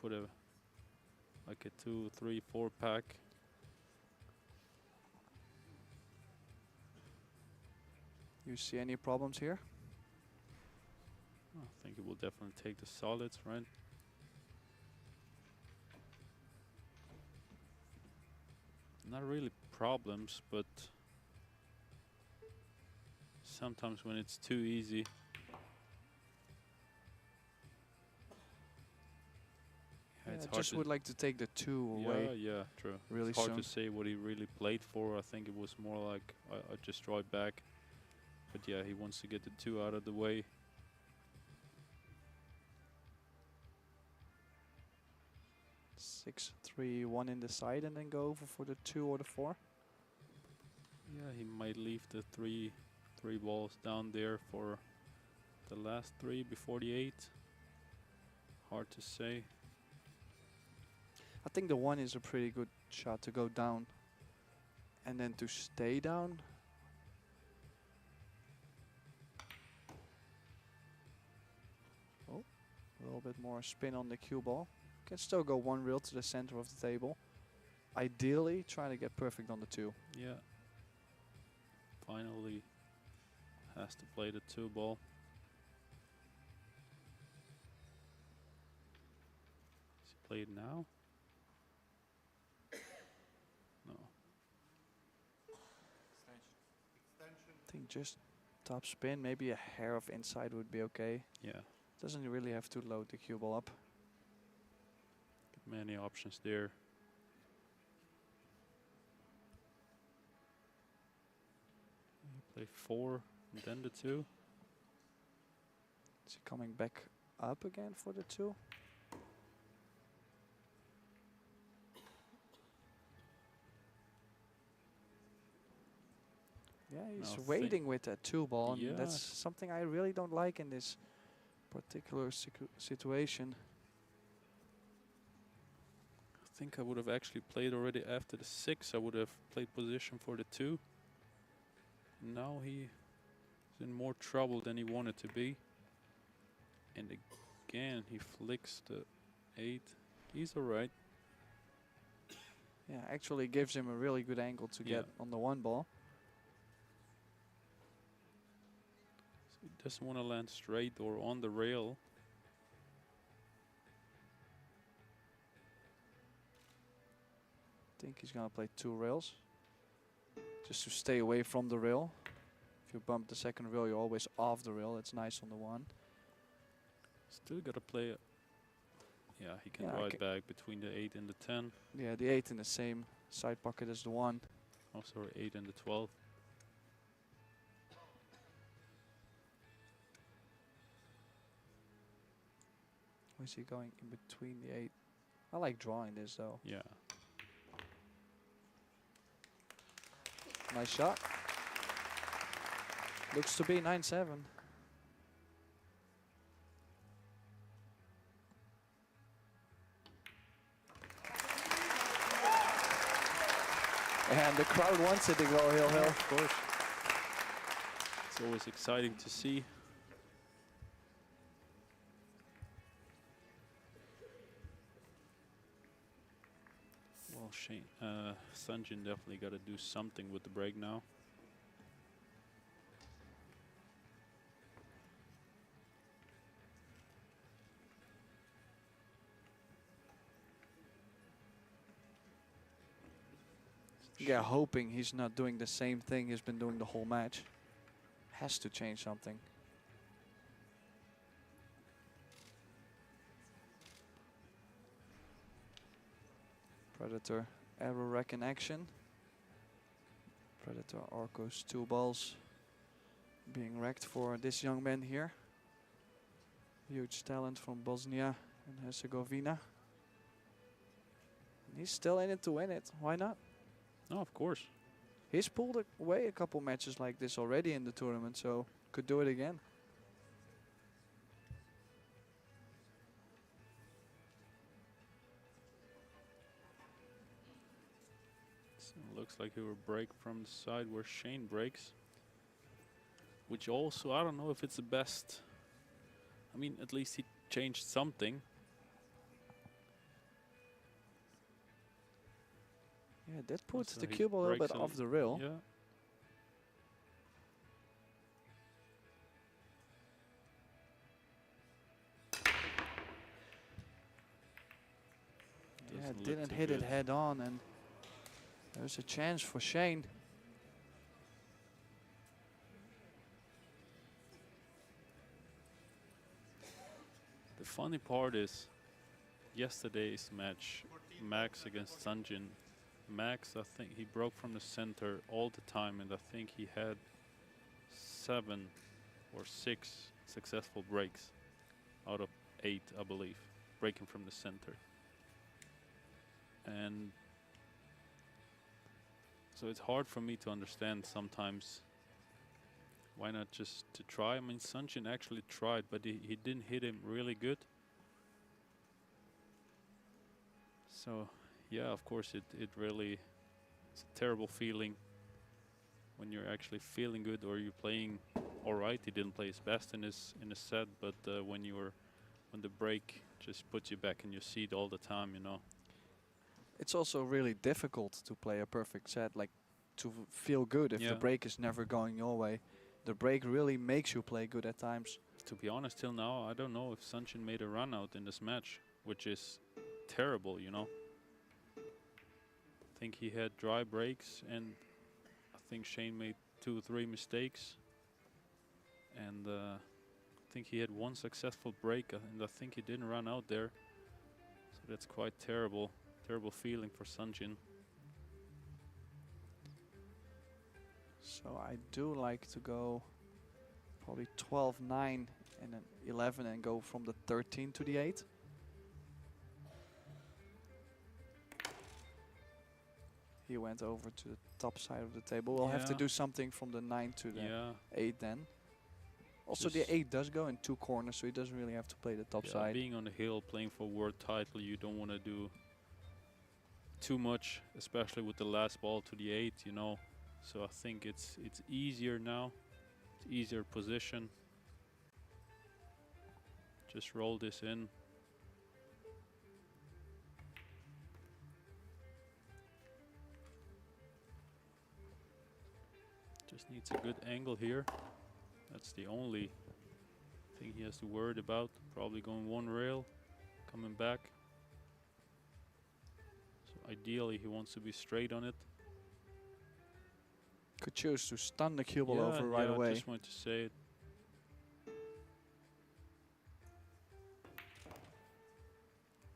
[SPEAKER 2] put a like a 2, 3, 4 pack.
[SPEAKER 4] You see any problems here?
[SPEAKER 2] I think it will definitely take the solids, right? Not really problems, but sometimes when it's too easy.
[SPEAKER 4] Yeah,
[SPEAKER 2] it's
[SPEAKER 4] I
[SPEAKER 2] hard
[SPEAKER 4] just
[SPEAKER 2] to
[SPEAKER 4] would like to take the 2 away.
[SPEAKER 2] Yeah, true.
[SPEAKER 4] Really
[SPEAKER 2] it's hard
[SPEAKER 4] soon.
[SPEAKER 2] to say what he really played for. I think it was more like I just draw it back. But yeah, he wants to get the 2 out of the way.
[SPEAKER 4] Six, 3, 1 in the side and then go over for the 2 or the 4.
[SPEAKER 2] Yeah, he might leave the three balls down there for the last 3 before the 8. Hard to say.
[SPEAKER 4] I think the 1 is a pretty good shot to go down. And then to stay down. Oh, a little bit more spin on the cue ball. Can still go 1 reel to the center of the table. Ideally, trying to get perfect on the 2.
[SPEAKER 2] Yeah. Finally has to play the 2 ball. Does he play it now? No.
[SPEAKER 4] I think just top spin, maybe a hair of inside would be okay.
[SPEAKER 2] Yeah.
[SPEAKER 4] Doesn't really have to load the cue ball up.
[SPEAKER 2] Many options there. You play 4 and then the 2.
[SPEAKER 4] Is he coming back up again for the 2? Yeah, he's
[SPEAKER 2] Now
[SPEAKER 4] waiting with that 2 ball, and
[SPEAKER 2] Yeah.
[SPEAKER 4] that's something I really don't like in this particular situation.
[SPEAKER 2] I think I would have actually played already after the 6. I would have played position for the 2. Now he's in more trouble than he wanted to be. And again, he flicks the 8. He's alright.
[SPEAKER 4] Yeah, actually gives him a really good angle to
[SPEAKER 2] Yeah.
[SPEAKER 4] get on the 1 ball.
[SPEAKER 2] So he doesn't want to land straight or on the rail.
[SPEAKER 4] I think he's gonna play 2 rails. Just to stay away from the rail. If you bump the second rail, you're always off the rail. That's nice on the 1.
[SPEAKER 2] Still got to play it. Yeah, he can
[SPEAKER 4] Yeah,
[SPEAKER 2] draw it back between the 8 and the 10.
[SPEAKER 4] Yeah, the 8 in the same side pocket as the 1.
[SPEAKER 2] Oh, sorry, 8 and the 12.
[SPEAKER 4] Where is he going in between the 8? I like drawing this though.
[SPEAKER 2] Yeah.
[SPEAKER 4] Nice shot. Looks to be 9-7. And the crowd wants it to go hill hill.
[SPEAKER 2] Of course. It's always exciting to see. Well, Sanjin definitely got to do something with the break now.
[SPEAKER 4] Yeah, hoping he's not doing the same thing he's been doing the whole match. Has to change something. Predator arrow rack in action. Predator Arcos 2 balls being racked for this young man here. Huge talent from Bosnia and Herzegovina. He's still in it to win it. Why not?
[SPEAKER 2] No, of course.
[SPEAKER 4] He's pulled away a couple matches like this already in the tournament, so could do it again.
[SPEAKER 2] So looks like he will break from the side where Shane breaks. Which also, I don't know if it's the best. I mean, at least he changed something.
[SPEAKER 4] Yeah, that puts
[SPEAKER 2] So
[SPEAKER 4] the
[SPEAKER 2] he
[SPEAKER 4] cube a little
[SPEAKER 2] breaks
[SPEAKER 4] bit off the rail.
[SPEAKER 2] Yeah.
[SPEAKER 4] Yeah,
[SPEAKER 2] Doesn't look
[SPEAKER 4] didn't
[SPEAKER 2] too
[SPEAKER 4] hit it
[SPEAKER 2] good.
[SPEAKER 4] head on, and there's a chance for Shane.
[SPEAKER 2] The funny part is yesterday's match, Max against Sanjin. Max, I think he broke from the center all the time, and I think he had 7 or 6 successful breaks out of 8, I believe, breaking from the center. And so it's hard for me to understand sometimes. Why not just to try? I mean, Sanjin actually tried, but he didn't hit him really good. So, yeah, of course, it really, it's a terrible feeling when you're actually feeling good or you're playing all right. He didn't play his best in his set, but when the break just puts you back in your seat all the time, you know.
[SPEAKER 4] It's also really difficult to play a perfect set, like to feel good if the
[SPEAKER 2] Yeah.
[SPEAKER 4] break is never going your way. The break really makes you play good at times.
[SPEAKER 2] To be honest, till now, I don't know if Sanjin made a run out in this match, which is terrible, you know. I think he had dry breaks, and I think Shane made 2 or 3 mistakes. And I think he had 1 successful break, and I think he didn't run out there. So that's quite terrible feeling for Sanjin.
[SPEAKER 4] So I do like to go probably 12-9 and an 11 and go from the 13 to the 8. He went over to the top side of the table. We'll have to
[SPEAKER 2] Yeah.
[SPEAKER 4] do something from the 9 to the
[SPEAKER 2] Yeah.
[SPEAKER 4] 8 then. Also,
[SPEAKER 2] Just-
[SPEAKER 4] the 8 does go in 2 corners, so he doesn't really have to play the top
[SPEAKER 2] Yeah,
[SPEAKER 4] side.
[SPEAKER 2] being on the hill, playing for world title, you don't want to do too much, especially with the last ball to the 8, you know. So I think it's easier now. It's easier position. Just roll this in. Just needs a good angle here. That's the only thing he has to worry about. Probably going 1 rail, coming back. So ideally he wants to be straight on it.
[SPEAKER 4] Could choose to stun the cue ball over right
[SPEAKER 2] I
[SPEAKER 4] away.
[SPEAKER 2] just want to say it.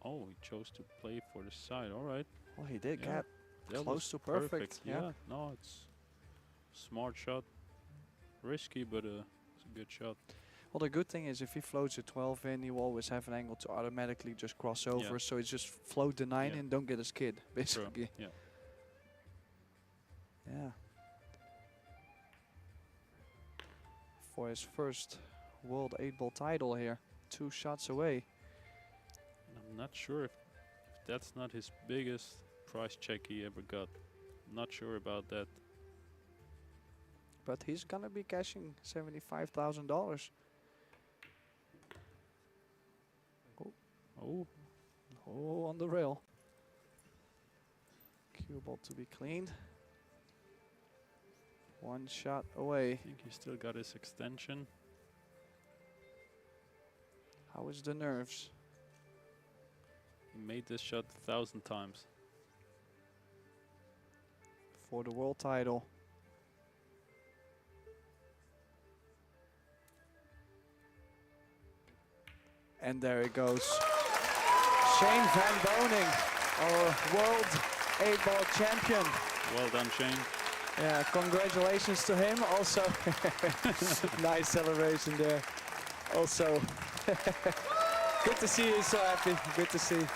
[SPEAKER 2] Oh, he chose to play for the side. All right.
[SPEAKER 4] Well, he did
[SPEAKER 2] Yeah,
[SPEAKER 4] get
[SPEAKER 2] that
[SPEAKER 4] close
[SPEAKER 2] was
[SPEAKER 4] to perfect.
[SPEAKER 2] Yeah. No, it's smart shot. Risky, but it's a good shot.
[SPEAKER 4] Well, the good thing is if he floats a 12 in, you always have an angle to automatically just cross over.
[SPEAKER 2] Yeah.
[SPEAKER 4] So it's just float the 9
[SPEAKER 2] Yeah.
[SPEAKER 4] in, don't get a skid,
[SPEAKER 2] True.
[SPEAKER 4] basically.
[SPEAKER 2] Yeah.
[SPEAKER 4] Yeah. For his first World 8-ball title here, 2 shots away.
[SPEAKER 2] And I'm not sure if that's not his biggest price check he ever got. Not sure about that.
[SPEAKER 4] But he's gonna be cashing $75,000.
[SPEAKER 2] Oh,
[SPEAKER 4] Oh, on the rail. Cue ball to be cleaned. 1 shot away.
[SPEAKER 2] I think he still got his extension.
[SPEAKER 4] How is the nerves?
[SPEAKER 2] He made this shot 1,000 times.
[SPEAKER 4] for the world title. And there it goes. Shane Van Boening, our world 8-ball champion.
[SPEAKER 2] Well done, Shane.
[SPEAKER 4] Yeah, congratulations to him. Also, nice celebration there. Also, good to see you so happy. Good to see.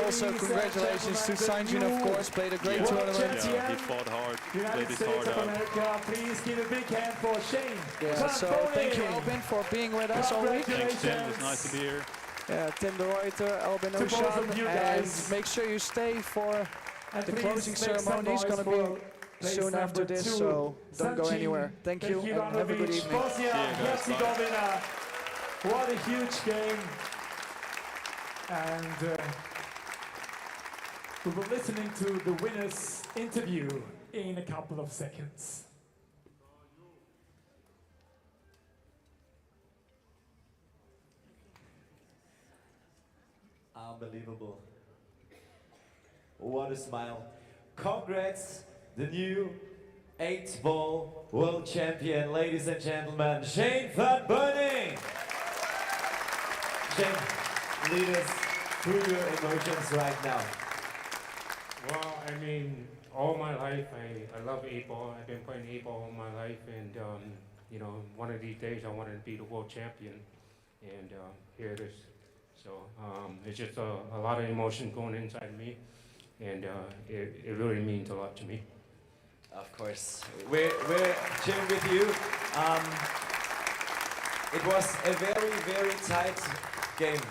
[SPEAKER 4] Also, congratulations to Sanjin, of course. Played a great tournament.
[SPEAKER 2] Yeah, he fought hard. Played
[SPEAKER 5] United
[SPEAKER 2] his
[SPEAKER 5] States
[SPEAKER 2] heart
[SPEAKER 5] of
[SPEAKER 2] out.
[SPEAKER 5] America, please give a big hand for Shane.
[SPEAKER 4] Yeah, so thank you, Albin, for being with us all week.
[SPEAKER 2] Thanks, Tim. It was nice to be here.
[SPEAKER 4] Yeah, Tim de Ruyter, Albin
[SPEAKER 5] To both
[SPEAKER 4] O'Shan,
[SPEAKER 5] of you
[SPEAKER 4] and
[SPEAKER 5] guys.
[SPEAKER 4] make sure you stay for
[SPEAKER 5] And
[SPEAKER 4] the
[SPEAKER 5] please
[SPEAKER 4] closing
[SPEAKER 5] make some
[SPEAKER 4] ceremony. Is
[SPEAKER 5] noise
[SPEAKER 4] going to
[SPEAKER 5] for
[SPEAKER 4] be
[SPEAKER 5] place
[SPEAKER 4] soon after
[SPEAKER 5] number
[SPEAKER 4] this,
[SPEAKER 5] 2.
[SPEAKER 4] so don't go
[SPEAKER 5] Sanjin
[SPEAKER 4] anywhere. Thank you, and have a good
[SPEAKER 5] PEHLIVANOVIC,
[SPEAKER 4] evening.
[SPEAKER 5] Bosnia,
[SPEAKER 2] See you guys. Bye.
[SPEAKER 5] Herzegovina. What a huge game. And we will listen to the winner's interview in a couple of seconds.
[SPEAKER 3] Unbelievable. What a smile. Congrats, the new 8-ball world champion, ladies and gentlemen, Shane Van Boening. Shane, lead us through your emotions right now.
[SPEAKER 8] Well, I mean, all my life, I love 8-ball. I've been playing 8-ball all my life, and you know, one of these days I wanted to be the world champion, and here it is. So it's just a lot of emotion going inside me, and it really means a lot to me.
[SPEAKER 3] Of course, we're cheering with you. It was a very, very tight game.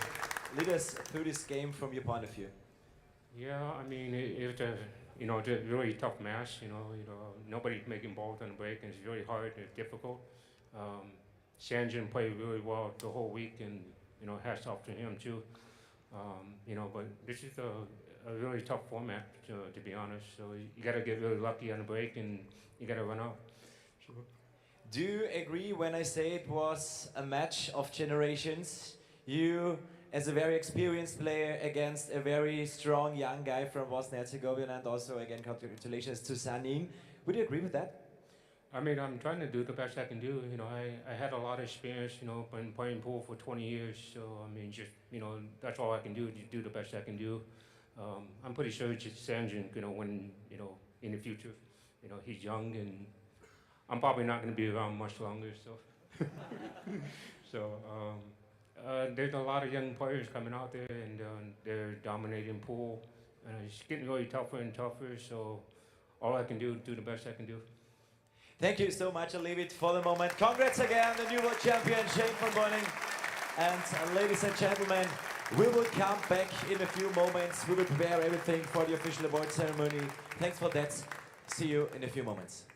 [SPEAKER 3] Lead us through this game from your point of view.
[SPEAKER 8] Yeah, I mean, it was a really tough match. You know, nobody's making balls on the break, and it's really hard and difficult. Sanjin played really well the whole week, and hats off to him too. But this is a really tough format, to be honest. So you got to get really lucky on the break, and you got to run out. Sure.
[SPEAKER 3] Do you agree when I say it was a match of generations? You, as a very experienced player, against a very strong young guy from Bosnia-Herzegovina, and also again congratulations to Sanjin. Would you agree with that?
[SPEAKER 8] I mean, I'm trying to do the best I can do. I had a lot of experience, been playing pool for 20 years. So, I mean, just, that's all I can do the best I can do. I'm pretty sure Sanjin, win, in the future. He's young, and I'm probably not going to be around much longer, so. So, there's a lot of young players coming out there, and they're dominating pool. It's getting really tougher and tougher, so all I can do is do the best I can do.
[SPEAKER 3] Thank you so much. I'll leave it for the moment. Congrats again, the new world champion, Shane Van Boening. And ladies and gentlemen, we will come back in a few moments. We will prepare everything for the official award ceremony. Thanks for that. See you in a few moments.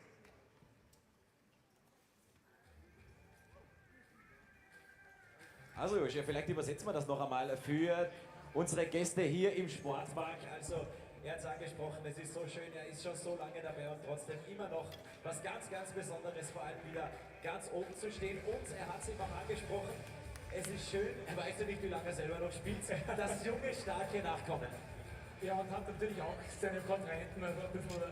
[SPEAKER 3] Also, vielleicht übersetzen wir das noch einmal für unsere Gäste hier im Sportpark. Also, er hat es angesprochen, es ist so schön, er ist schon so lange dabei und trotzdem immer noch was ganz, ganz Besonderes, vor allem wieder ganz oben zu stehen. Und er hat es eben auch angesprochen, es ist schön, er weiß ja nicht, wie lange er selber noch spielt, das junge, starke Nachkommen.
[SPEAKER 5] Ja, und hat natürlich auch seinen Kontrahenten ein bisschen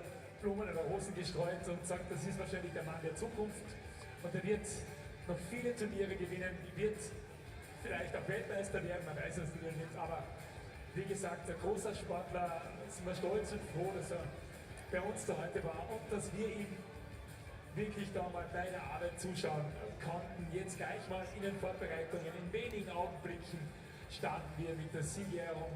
[SPEAKER 5] Blumen oder Rosen gestreut und sagt, das ist wahrscheinlich der Mann der Zukunft. Und er wird noch viele Turniere gewinnen, wird vielleicht auch Weltmeister werden, man weiß es natürlich nicht, aber wie gesagt, ein großer Sportler, sind wir stolz und froh, dass er bei uns da heute war und dass wir ihm wirklich da mal bei der Arbeit zuschauen konnten. Jetzt gleich mal in den Vorbereitungen, in wenigen Augenblicken starten wir mit der Siegerehrung.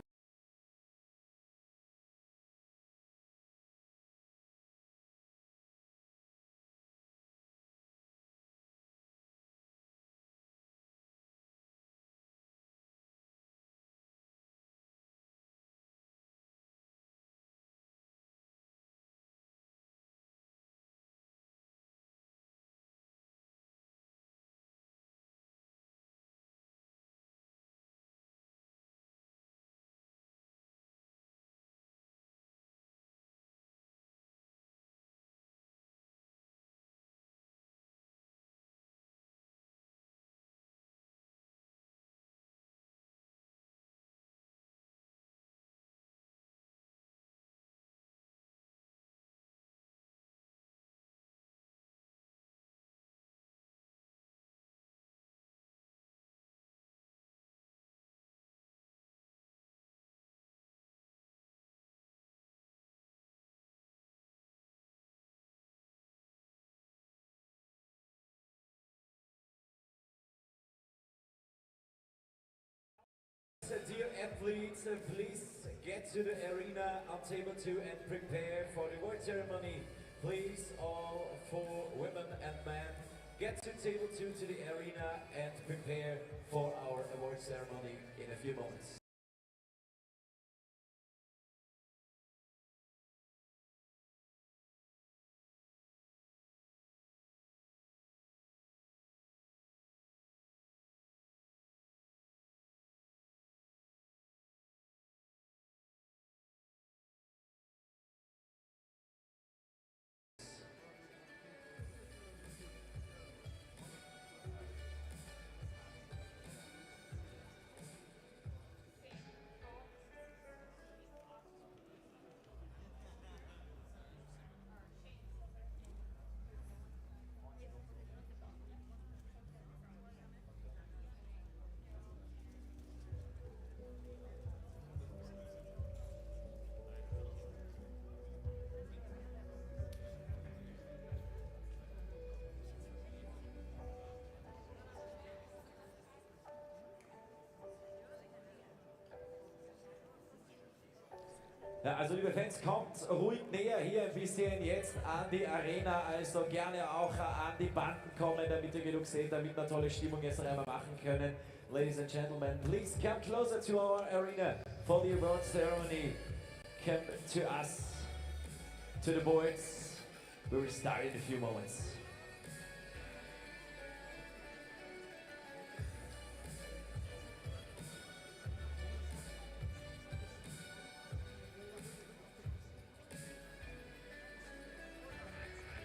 [SPEAKER 3] athletes, please get to the arena on table 2 and prepare for the award ceremony. Please, all 4 women and men, get to table 2 to the arena and prepare for our award ceremony in a few moments. Ja, also liebe Fans, kommt ruhig näher hier ein bisschen jetzt an die Arena, also gerne auch an die Banden kommen, damit ihr genug seht, damit wir eine tolle Stimmung jetzt noch einmal machen können. Ladies and gentlemen, please come closer to our arena for the award ceremony. Come to us, to the boards. We will start in a few moments.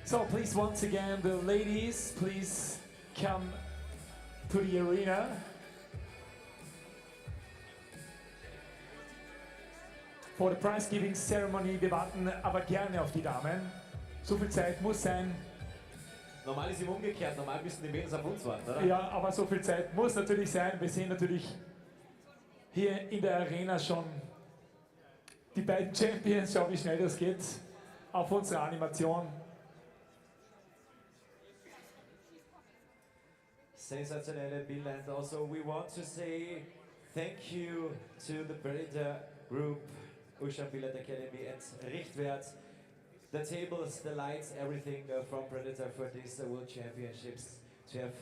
[SPEAKER 5] So please, once again, the ladies, please come to the arena. For the prize giving ceremony, wir warten aber gerne auf die Damen. So viel Zeit muss sein.
[SPEAKER 3] Normal ist es umgekehrt, normal müssen die Mädels auf uns warten, oder?
[SPEAKER 5] Ja, aber so viel Zeit muss natürlich sein. Wir sehen natürlich hier in der Arena schon die beiden Champions. Schau, wie schnell das geht auf unsere Animation.
[SPEAKER 3] Sensationelle Bilder, and also we want to say thank you to the Predator Group, Ocean Billet Academy and Richtwert, the tables, the lights, everything from Predator for these World Championships, to have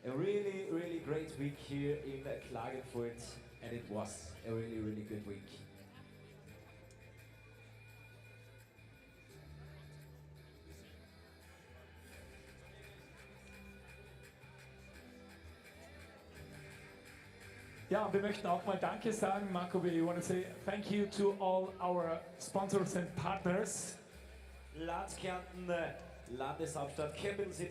[SPEAKER 3] a really, really great week here in Klagenfurt, and it was a really, really good week.
[SPEAKER 5] Ja, wir möchten auch mal Danke sagen. Marco, we want to say thank you to all our sponsors and partners.
[SPEAKER 3] Landskärnten, Landeshauptstadt, Capital City.